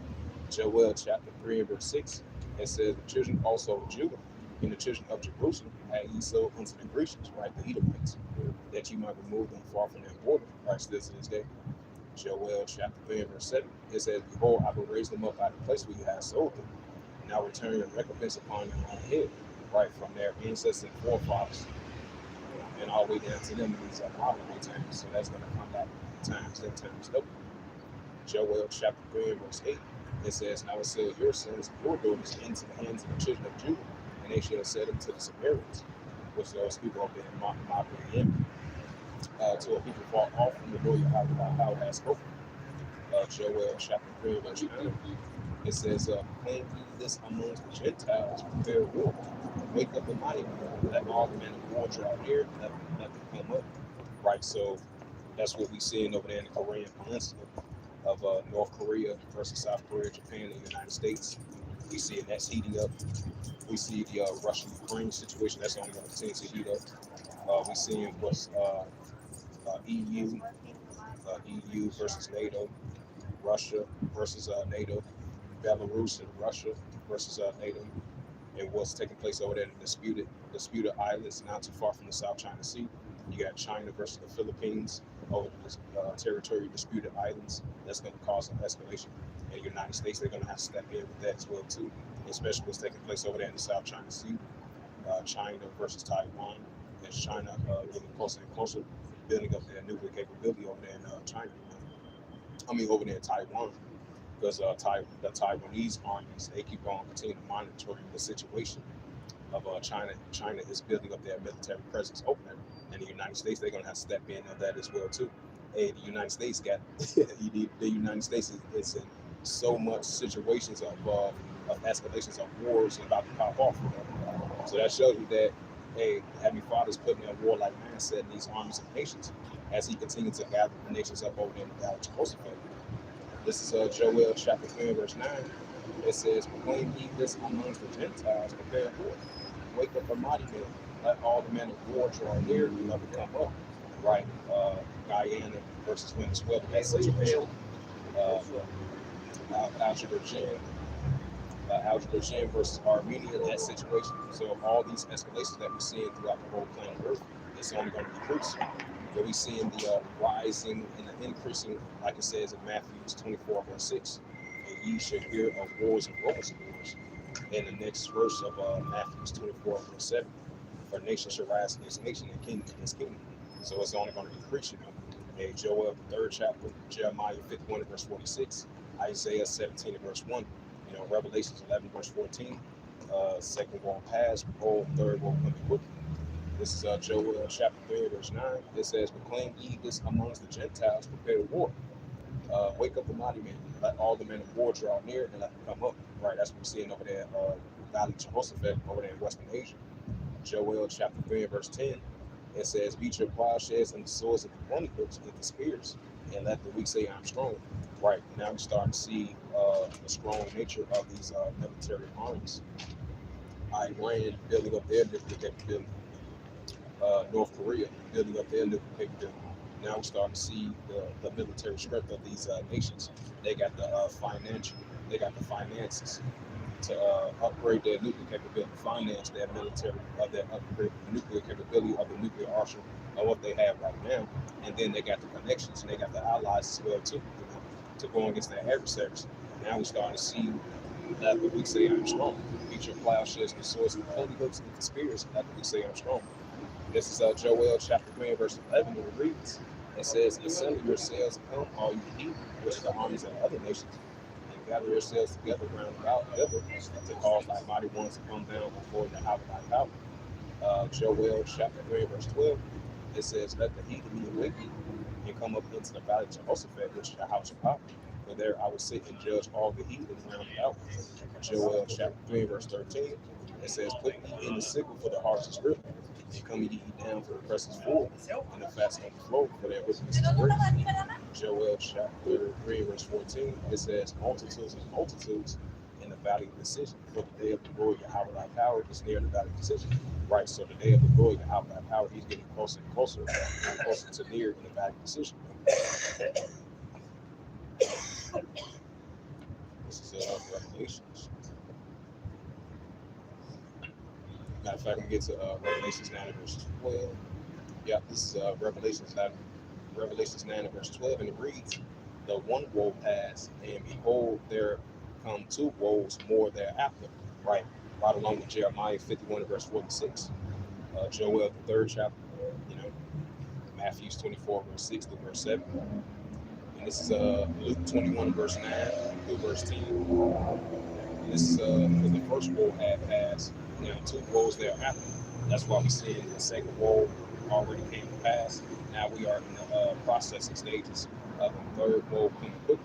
Joel chapter 3 and verse 6. It says, the children also of Judah and the children of Jerusalem had ye sold unto the Grecians, right, the Edomites, that you might remove them far from their border, right, still to this day. Joel chapter 3 and verse 7. It says, behold, I will raise them up out of the place where you have sold them, and I will turn your recompense upon their own head, right, from their ancestors and forefathers, and all the way down to them in these modern times. So that's going to come back times and times double. Joel chapter 3 and verse 8. It says, and I will sell your sons and your daughters into the hands of the children of Judah, and they shall sell them to the Samaritans, which those people have been mocking to a people far off from the Lord how it has spoken. Joel chapter 3 verse 9. It says, proclaim ye this amongst the Gentiles, prepare war, wake up the mighty men, let all the men of war draw near, and let them come up. Right, so that's what we seeing over there in the Korean Peninsula of North Korea versus South Korea, Japan, and the United States. We see that's heating up. We see the Russian-Ukraine situation that's only going to continue to heat up. We seeing what's EU versus NATO, Russia versus NATO, Belarus and Russia versus NATO, and what's taking place over there in the disputed islands not too far from the South China Sea. You got China versus the Philippines over the territory disputed islands. That's going to cause an escalation. And the United States, they're going to have to step in with that as well too, especially what's taking place over there in the South China Sea. China versus Taiwan, as China getting closer and closer, building up their nuclear capability over there in China. Over there in Taiwan, because the Taiwanese armies, they keep on continuing to monitoring the situation of China. China is building up their military presence over there, and the United States, they're going to have to step in on that as well too. And the United States got the United States is in so much situations of escalations of wars about to pop off. So that shows you that, hey, Heavenly Father's putting a warlike mindset in these armies of nations as he continues to gather the nations up over there in the valley of Jehoshaphat. This is Joel chapter 3 verse 9. It says, proclaim ye this amongst the Gentiles, prepare war, wake up the mighty men, let all the men of war draw near, and let them come up. Right, Guyana versus Venezuela, that situation. Azerbaijan versus Armenia, that situation. So all these escalations that we're seeing throughout the whole planet Earth, it's only going to decrease. But we're seeing the rising and the increasing, like it says in Matthew 24 verse 6, and ye shall hear of wars and rumors of wars. And the next verse of Matthew 24 verse 7, for nation shall rise against nation and kingdom against kingdom. So it's only going to decrease, And Joel, the 3rd chapter, Jeremiah 51 verse 46, Isaiah 17 verse 1, Revelations 11 verse 14, second war pass, behold, third war coming quickly. This is Joel chapter 3 verse 9. It says, proclaim ye this amongst the Gentiles, prepare war. Wake up the mighty men, let all the men of war draw near, and let them come up. Right, that's what we're seeing over there Valley Jehoshaphat, over there in Western Asia. Joel chapter 3 verse 10. It says, beat your plowshares and the swords of the pointy hooks and the spears, and let the weak say, I'm strong. Right, now we start to see the strong nature of these military armies. Iran building up their nuclear capability. North Korea building up their nuclear capability. Now we're starting to see the military strength of these nations. They got the finances to upgrade their nuclear capability, finance their military, upgrade the nuclear capability of the nuclear arsenal of what they have right now. And then they got the connections and they got the allies as well too, to go against their adversaries. Now we're starting to see that we say I'm strong. Beat your plowshares and swords and holy hooks and the spears, and that we say I'm strong. This is Joel chapter 3 verse 11, and it reads, it says, assemble yourselves and come, all you heathen, which are the armies of other nations, and gather yourselves together round about hither, to cause thy mighty ones to come down before the house of thy power. Joel chapter 3 verse 12, it says, let the heathen be awakened and come up into the valley of Jehoshaphat, which is the house of power. For there I will sit and judge all the heathen round about. Joel chapter 3 verse 13, it says, put ye in the sickle, for the harvest is ripe, and come ye down, for the press is full, and the fast overflow, for their wickedness is great. Joel chapter 3 verse 14, it says, multitudes and multitudes in the valley of decision. For the day of the Lord Yahweh thy power is near the valley of decision. Right, so the day of the Lord Yahweh thy power, he's getting closer and closer to near in the valley of decision. This is Revelations. Matter of fact, we get to Revelations 9 and verse 12. Yeah, this is Revelations 9 and verse 12, and it reads, the one woe passed, and behold, there come two woes more thereafter. Right along with Jeremiah 51 and verse 46, Joel the 3rd chapter, Matthew 24 verse 6 to verse 7. And this is Luke 21 verse 9 through verse 10. And this is because the first woe had passed, two woes thereafter. That's why we see the second woe already came to pass. Now we are in the processing stages of the third woe coming quickly.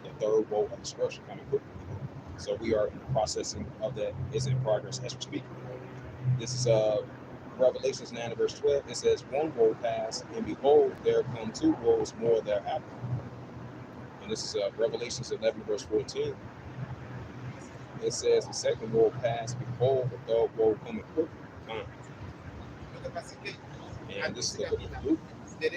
The third woe of destruction coming quickly. So we are in the processing of that. It's in progress as we speak. This is Revelations 9 verse 12. It says, one woe passed, and behold, there come two woes more thereafter. And this is Revelations 11 verse 14. It says, the second woe passed, behold, the third woe coming quickly. And this is the book of Luke. This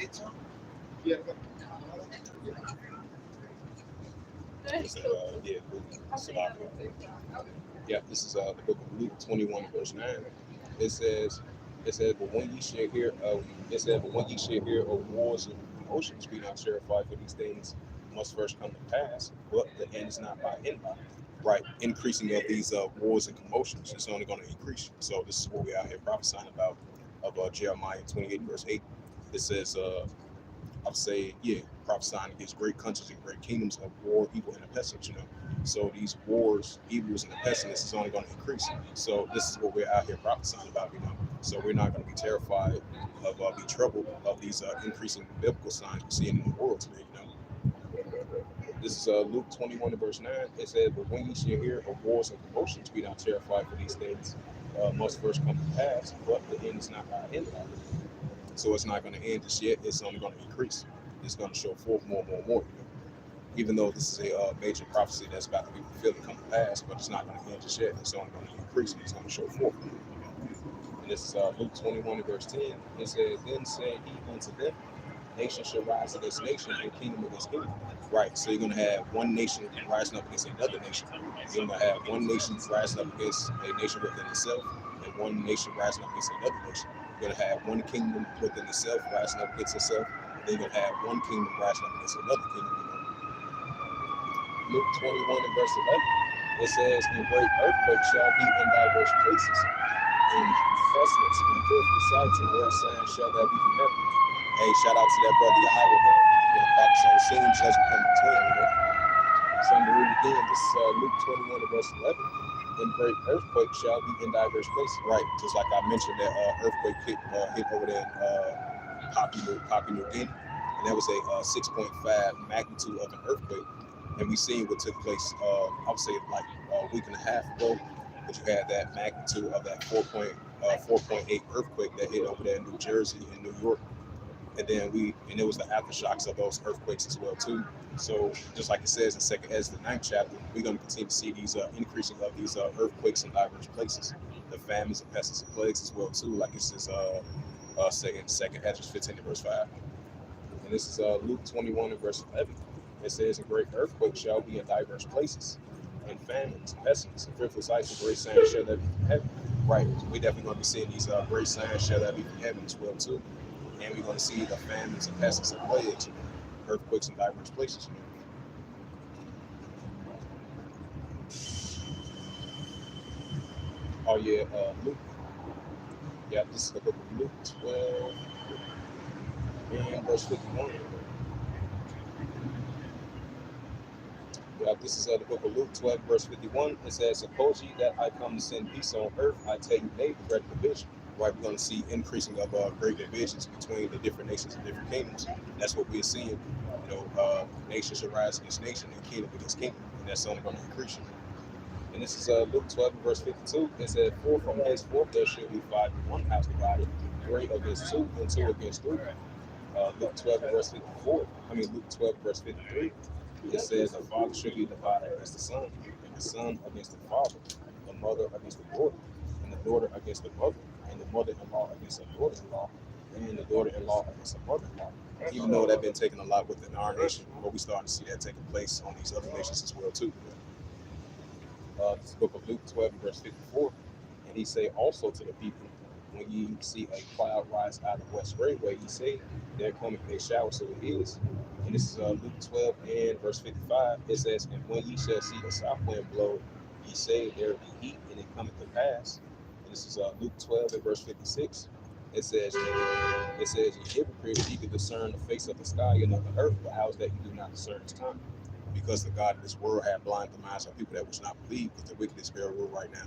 is the book of Luke 21 verse 9. It says, but when ye shall hear of wars and commotions, be not terrified, for these things must first come to pass, but the end is not by anybody. Right, increasing of these wars and commotions is only going to increase. So this is what we're out here prophesying about of Jeremiah 28 verse 8. It says, prophesying against great countries and great kingdoms of war, evil, and a pestilence. So these wars, evils, and the pestilence is only going to increase. So this is what we're out here prophesying about. So we're not going to be terrified of be troubled of these increasing biblical signs we're seeing in the world today. This is Luke 21 verse 9. It says, but when ye shall hear of wars and commotions, be not terrified, for these things must first come to pass, but the end is not by anybody. So it's not going to end just yet. It's only going to increase. It's going to show forth more. Even though this is a major prophecy that's about to be fulfilled and come to pass, but it's not going to end just yet. It's only going to increase. It's going to show forth. And this is Luke 21 verse 10. It says, then said he unto them, nation shall rise against nation, and kingdom against kingdom. Right, so you're going to have one nation rising up against another nation. You're going to have one nation rising up against a nation within itself, and one nation rising up against another nation. You're going to have one kingdom within itself rising up against itself, and then you're going to have one kingdom rising up against another kingdom. Luke 21 and verse 11, it says, and great earthquake shall be in diverse places, and pestilence and fearful sights and great signs shall there be from heaven. Hey, shout out to that brother Yahweh. Practice on the scenes as we come between. So I'm going to read again. This is Luke 21 and verse 11. And great earthquake shall be in diverse places. Right, just like I mentioned, that earthquake hit over there in Papua New Guinea. And that was a 6.5 magnitude of an earthquake. And we seen what took place, I would say like a week and a half ago, that you had that magnitude of that 4.8 earthquake that hit over there in New Jersey and New York. And then it was the aftershocks of those earthquakes as well too. So just like it says in 2nd Ezra, the 9th chapter, we're going to continue to see these increasing of these earthquakes in diverse places, the famines and pestilence and plagues as well too. Like it says, second Hedges 15 and verse 5. And this is Luke 21 and verse 11. It says, "A great earthquake shall be in diverse places, and famines, pestilence, and fearful sights, and great signs shall there be from heaven." Right, we definitely going to be seeing these great signs shall there be from heaven as well too. And we're going to see the famines and pestilence and plagues, earthquakes in diverse places. Oh yeah, Luke. Yeah, this is the book of Luke 12 and verse 51. Yeah, this is the book of Luke 12 verse 51. It says, "Suppose ye that I come to send peace on earth, I tell you nay, great division." Right, we're going to see increasing of great divisions between the different nations and different kingdoms. That's what we're seeing. Nation shall rise against nation and kingdom against kingdom, and that's only going to increase. And this is Luke 12 verse 52. It said, "For from henceforth there shall be 5 in one house divided, 3 against 2, and 2 against 3." Luke 12 verse 54. Luke 12 verse 53. It says, "The father shall be divided against the son, and the son against the father, the mother against the daughter, and the daughter against the mother, and the mother-in-law against the daughter-in-law, and the daughter-in-law against the mother-in-law. Even though that's been taken a lot within our nation, but we starting to see that taking place on these other nations as well too. This book of Luke 12 and verse 54, and he say also to the people, when ye see a cloud rise out of west straightway, ye say, there cometh a shower, so it is. And this is Luke 12 and verse 55. It says, and when ye shall see the south wind blow, ye say, there be heat, and it cometh to pass. And this is Luke 12 and verse 56. It says, ye hypocrites, ye can discern the face of the sky and of the earth, but how is that you do not discern its time? Because the God of this world have blinded the minds of people that which not believe, but the wickedness bear rule right now.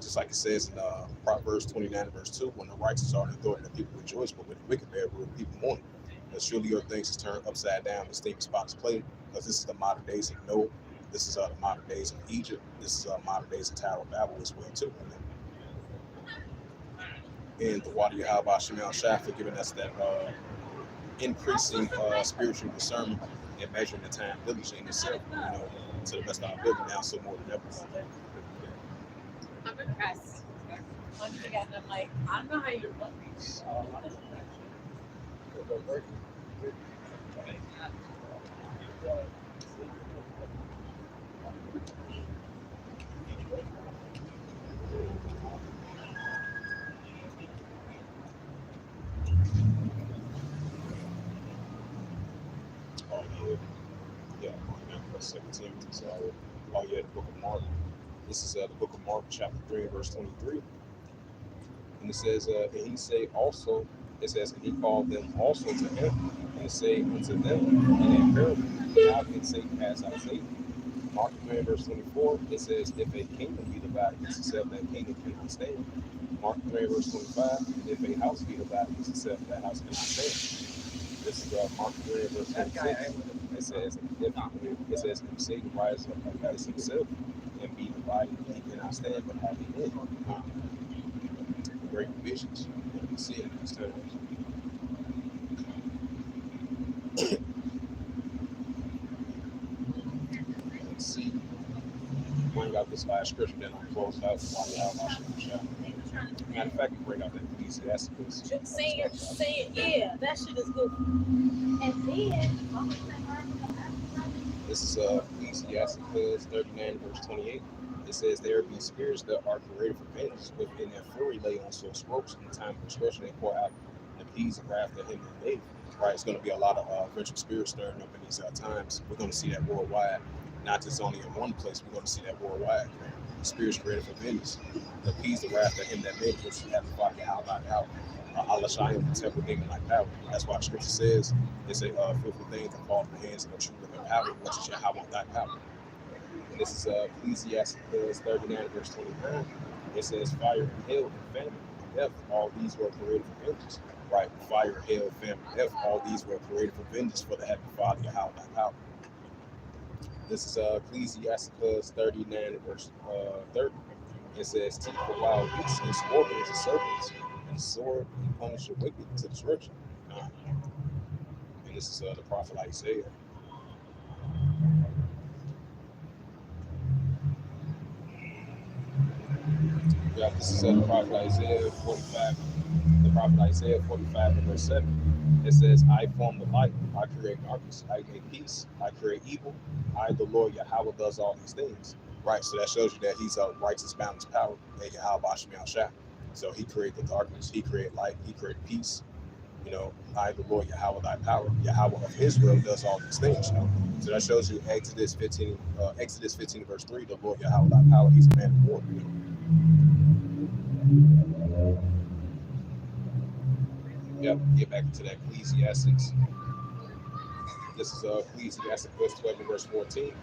Just like it says in Proverbs 29 and verse 2, when the righteous are in authority, the people rejoice, but when the wicked bear rule, people mourn. But surely your things is turned upside down, the state spots play, because this is the modern days of Noah. This is the modern days of Egypt. This is modern days of Tower of Babel as well too. And the water Yahweh Shemel Shai for giving us that increasing spiritual discernment and measuring the time diligently in itself, to the best of our ability now, so more than ever. I'm impressed. Once again, I'm like, I don't know how you're looking. Oh yeah, verse 17. So, the book of Mark. This is the book of Mark, chapter 3, verse 23. And it says, and he say also, it says, and he called them also to him, and say unto them in a parable, how can Satan cast out Satan? Mark 3, verse 24, it says, if a kingdom be divided against itself, that kingdom cannot stand. Mark 3, verse 25, and if a house be divided against itself, that house cannot stand. This is Mark 3, verse 26. It says, if Satan rises up against himself and be divided, he cannot stand, but have an end. Great visions. You see it in these terms. Let's see. Bring out this last scripture, then I'll close out while you have my shot. Matter of fact, bring out that Ecclesiastes. Say it, yeah, that shit is good. And then, this is Ecclesiastes 39, verse 28. It says, there be spirits that are created for vengeance, but in their fury lay on sore strokes. In the time of destruction, they pour out and appease the wrath of him that made. Right, it's going to be a lot of vengeful spirits stirring up in these times. We're going to see that worldwide, not just only in one place. We're going to see that worldwide. Spirits created for vengeance, appease the wrath of him that made, which have the fire out. Allah Shayim, the temple demon like power. That's why the scripture says it's a fearful thing to fall in the hands of a true living power, which is Yahweh thy power. And this is Ecclesiastes 39, verse 29. It says, fire and hail and famine and death, all these were created for vengeance. Right, fire, hail, famine, death, all these were created for vengeance for the heavenly Father, Yahweh thy power. This is Ecclesiastes 39, verse 30. It says, teeth for wild beasts and scorpions and serpents, and sword and punish the wicked to destruction. And this is the prophet Isaiah. Yeah, this is the prophet Isaiah 45. The prophet Isaiah 45 and verse 7. It says, I form the light, I create darkness, I make peace, I create evil. I, the Lord Yahweh, does all these things. Right, so that shows you that he's a righteous, balanced power, Yahweh Shemel Shai. So he created the darkness, he created light, he created peace. I, the Lord Yahweh, thy power, Yahweh of Israel, does all these things. So that shows you Exodus 15, verse 3, the Lord Yahweh, thy power, he's a man of war. Yep, get back into that Ecclesiastes. This is Ecclesiastes 12 and verse 14.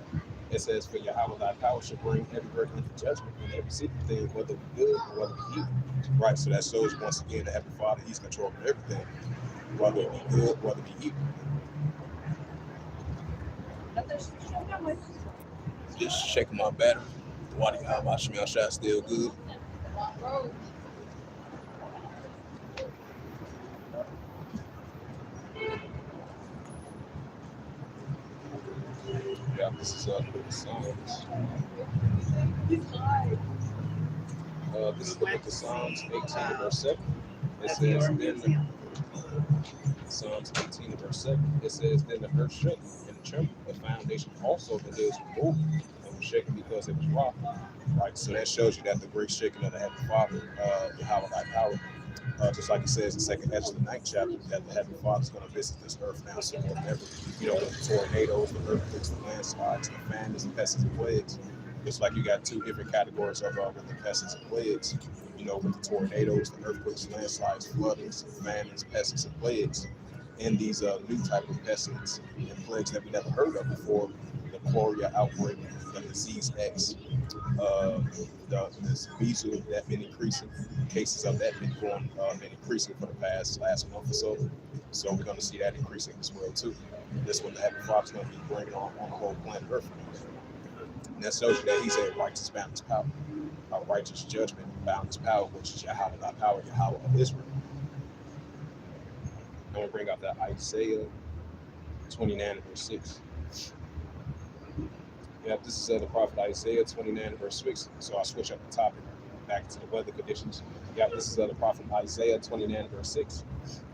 It says, for Yahweh thy power shall bring every work into judgment and every secret thing, whether it be good or whether it be evil. Right, so that shows once again the Heavenly Father, he's controlling everything, whether it be good, whether it be evil. Just checking my battery. The water Yahweh Shemel Shai still good. Yeah. This is the book of Psalms. This is the book of Psalms 18 and verse 7. It says, then Psalms 18 and verse 7. It says, then the earth shook and trembled, the foundation also of the hills were moved and was shaken because it was rocked. Right, so that shows you that the great shaking of the Heavenly Father, Yahweh thy power, just like it says in Second Hedges, the 9th chapter, that the Heavenly Father is going to visit this earth now, so whatever, with the tornadoes, the earthquakes, the landslides, the famines, the pests and plagues. Just like you got two different categories of with the pests and plagues, with the tornadoes, the earthquakes, landslides, floodings, famines, pests and plagues, and these new type of pests and plagues that we never heard of before, the cholera outbreak, the disease X, this measles that been increasing, cases of that been increasing for the last month or so. So we're going to see that increasing as well too. This one, the Heavenly Father's going to be bringing on the whole planet Earth. And that shows you that He's a righteous boundless power, a righteous judgment boundless power, which is Yahweh thy power, Yahweh of Israel. I'm going to bring out that Isaiah 29 and verse 6. Yeah, this is the prophet Isaiah 29 and verse 6. So I switch up the topic back to the weather conditions. Yeah, this is the prophet Isaiah 29 and verse 6.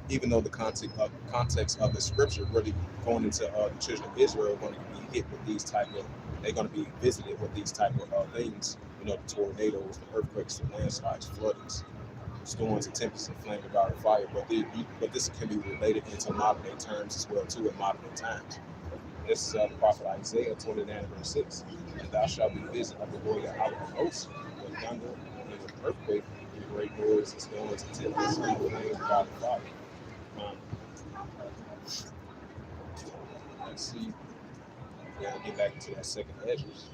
Even though the context of the scripture really going into the children of Israel are going to be hit with these type of, they're going to be visited with these type of things, the tornadoes, the earthquakes, the landslides, floodings, storms, and tempests, and flame of God and fire. But this can be related into modern day terms as well too, in modern day times. This is the prophet Isaiah 29 verse 6. And thou shalt be visited of the Lord Yahweh of hosts, with thunder and with earthquake, and great noise, and storms, and tempests, and flame of God and fire. Let's see. Yeah, I'll get back into that second Hedges.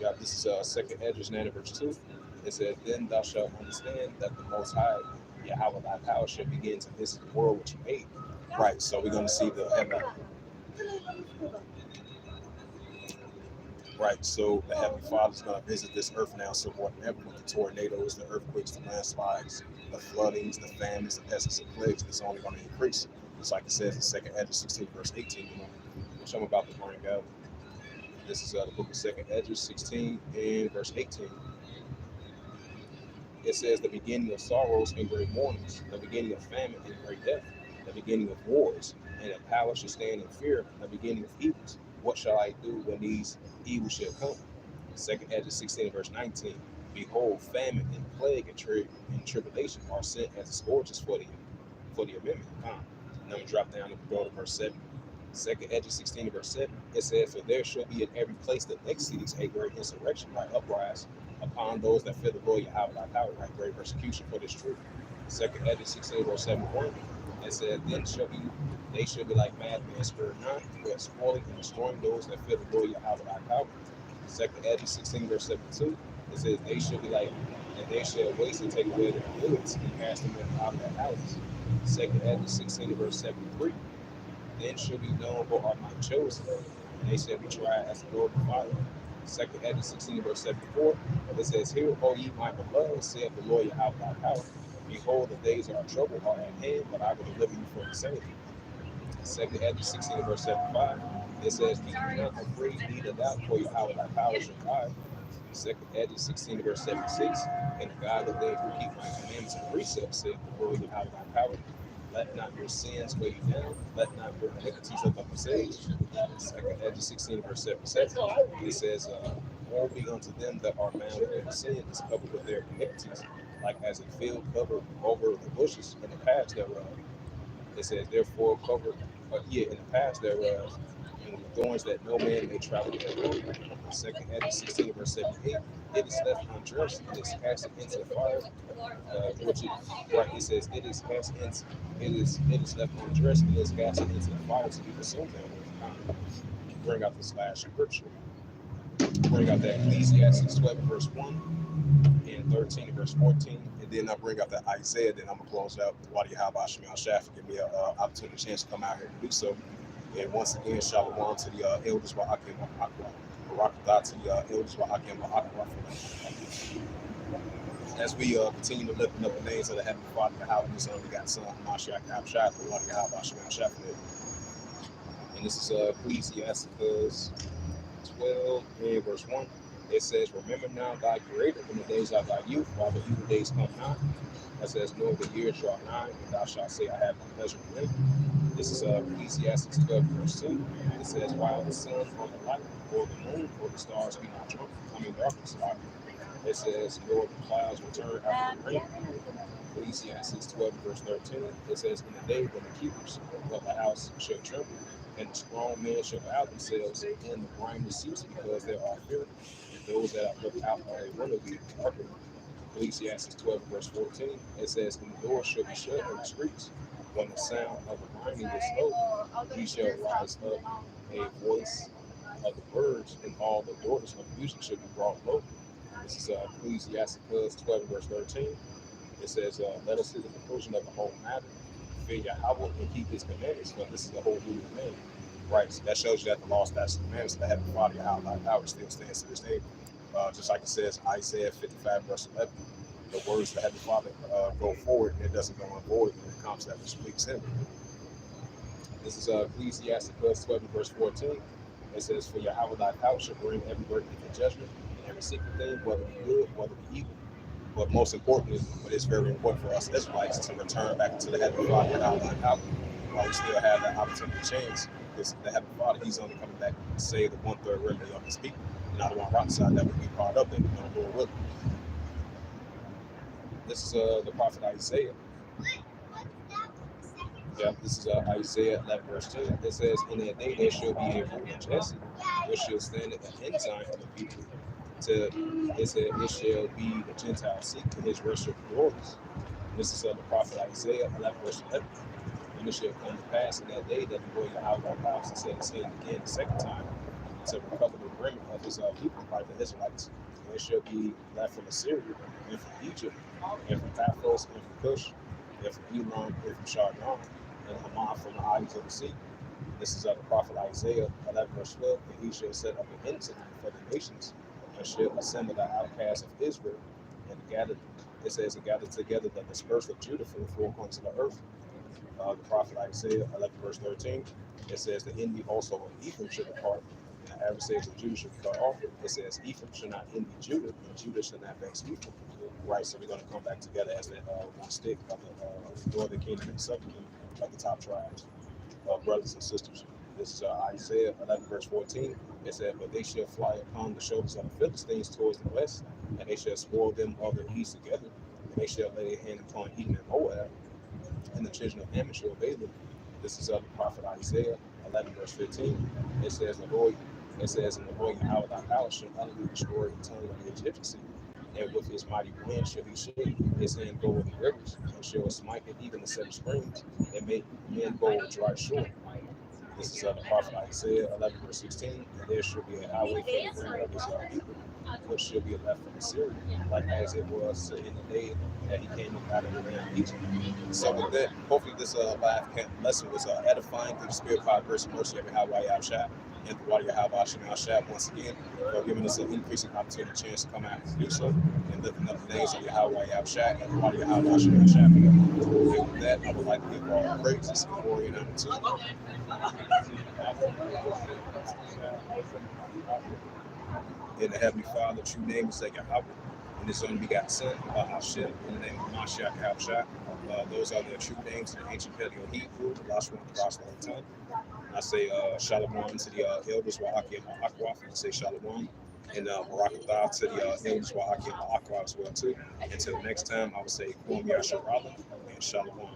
Yeah, this is second Hedges 9 verse 2. It says, then thou shalt understand that the Most High, Yahweh thy power, shall begin to visit the world which he made. Right, so we're going to see the heaven. Right, so the Heavenly Father is going to visit this earth now, so whatever with the tornadoes, the earthquakes, the landslides, the floodings, the famines, the pests and plagues, it's only going to increase. Just like it says in Second Hedges 16 verse 18, which I'm about to bring out. This is the book of Second Hedges 16 and verse 18. It says, the beginning of sorrows and great mournings, the beginning of famine and great death, the beginning of wars, and a power shall stand in fear, the beginning of evils. What shall I do when these evils shall come? Second Hedges 16 verse 19. Behold, famine and plague and tribulation are sent as scourges for the amendment. Now I'm going to drop down and go to verse 7. Second Hedges 16 verse 7. It says, for there shall be in every place the next cities a great insurrection, by uprise upon those that fear the Lord Yahweh thy power, right? Great persecution for this truth. Second Hedges 16 verse 71. It says, then they shall be like madmen, spurred not, who are spoiling and destroying those that fear the Lord Yahweh thy power. Second Hedges 16 verse 72. It says, they shall be like, and they shall waste and take away their goods and cast them out of their houses. Second Hedges 16 verse 73. Then shall be known who are my chosen, and they shall be tried as the Lord of fire. Second Hedges 16 verse 74. It says, hear, O ye my beloved, saith the Lord Yahweh thy power. Behold, the days of trouble are at hand, but I will deliver you from the same. Second Hedges 16 verse 75. It says, be not afraid, neither doubt, for Yahweh thy power shall guide. Second Hedges 16 verse 76. And the God of them who keep my commandments and precepts, saith the Lord Yahweh thy power. Let not your sins weigh you down. Let not your iniquities lift up themselves. Second Hedges 16 verse 77. It says, woe be unto them that are bound with their sins, covered with their iniquities, like as a field covered over the bushes in the paths thereof. It says, therefore cover, in the paths thereof, and with thorns that no man may travel thereof. Second Hedges 16 verse 78. It is left undressed, and is cast into the fire. It says, it is left undressed, and is cast into the fire to be consumed therewith. Bring out this last scripture. Bring out that Ecclesiastes 12 verse 1 and 13 verse 14. And then I'll bring out that Isaiah. Then I'm going to close out. Wadi Haba Shemel Shaf, give me an opportunity, chance to come out here and do so. And once again, shalom to the elders Wa'akim Wa'akwa. Barakatah to the elders Wa'akim Wa'akwa. As we continue to lift up the names of the Heavenly Father, Yahweh, His only begotten Son, Mashiach, Abshai, the Wadi Haba Shemel Shaf. And this is Ecclesiasticus 12 and verse 1. It says, remember now thy creator in the days of thy youth, while the evil days come not. That says, knowing the years draw nigh, and thou shalt say, I have no pleasure in them. This is Ecclesiastes 12 verse 2. It says, while the sun or the light, or the moon, or the stars be not drunk, darkness. It says, nor the clouds return after the rain. Ecclesiastes 12 verse 13. It says, in the day when the keepers of the house shall tremble, and the strong men shall bow themselves, and the grimy cease because there are fear, and those that are looked out on a window be darkened. Ecclesiastes 12 verse 14. It says, and the door shall be shut in the streets. When the sound of the grinding is low, he shall rise up a voice of the birds, and all the daughters of music shall be brought low. This is Ecclesiastes 12 verse 13. It says, let us see the conclusion of the whole matter. Fear Yahweh and keep his commandments, but this is the whole new command. Right, so that shows you that the law, statutes, and commandments that have the Father Yahweh power still stands to this day. Just like it says, Isaiah 55 verse 11, the words that have the Father go forward, and it doesn't go on void when it comes that which please him. This is Ecclesiastes 12 verse 14. It says, for Yahweh thy power shall bring every great thing in judgment, and every secret thing, whether it be good, whether it be evil. But most importantly, what is very important for us Israelites to return back to the Heavenly Father and our power while we still have that opportunity to change. Because the Heavenly Father, he's only coming back to save the 1/3 remedy of his people. And I don't want rock side that would be part of that, Lord willing. This is the prophet Isaiah. Yeah, this is Isaiah 11 verse 10. It says, in that day there shall be a root in Jesse, which shall stand at the ensign of the people. It said, it shall be the Gentiles seek, and his rest shall be glorious. This is the prophet Isaiah 11 verse 11. And it shall come to pass in that day that the Lord Yahweh house and set his hand again the second time to recover the remnant of his people by the Israelites. And it shall be left from Assyria, and from Egypt, and from Paphos, and from Cush, and from Elam, and from Chardon, and Hamath from the islands of the sea. This is the prophet Isaiah 11 verse 12. And he shall set up an ensign for the nations, and shall assemble the outcasts of Israel, and gather. It says, and gather together the dispersed of Judah from the four corners of the earth. The prophet Isaiah 11 verse 13. It says, the envy also of Ephraim should depart, and the adversaries of Judah should be cut off. It says, Ephraim should not envy Judah, and Judah should not vex Ephraim. Right, so we're going to come back together as that one stick of the northern kingdom and southern kingdom, like the top tribes, brothers and sisters. This is Isaiah 11 verse 14. It said, but they shall fly upon the shoulders of the Philistines towards the west, and they shall spoil them of the east together, and they shall lay a hand upon Edom and Moab, and the children of Ammon shall obey them. This is the prophet Isaiah 11 verse 15. It says, and the Lord Yahweh thy power shall utterly destroy the tongue of the Egyptians, and with his mighty wind shall he shake his hand go with the rivers, and shall smite it even the seven springs, and make men go with dry shore. This is the prophet Isaiah 11 verse 16. And there shall be a highway for the remnant of his people, which shall be left from Assyria, like as it was in the day that he came up out of the land of Egypt. So with that, hopefully this live lesson was edifying through the spirit, power, grace, and mercy of Yahweh Yahshua and the Wadi Yahweh Shah once again for giving us an increasing opportunity, chance to come out and do so, and lifting up the names of Yahweh Yahshua and the Wadi Yahweh Shah. And with that, I would like to give all praises, glory, and honor to in the Heavenly Father, true name is Yahweh, and His only begotten Son, Hashem, in the name of Mashiach Yahushua. Those are the true names in the ancient Paleo Hebrew, the last one, the last long time. I say shalom to the elders, Wa'aki and Ma'akwa, and say shalom, and barakatah to the elders, Wa'aki and Ma'akwa as well too. Until next time, I would say Kwam Yasharala and shalom.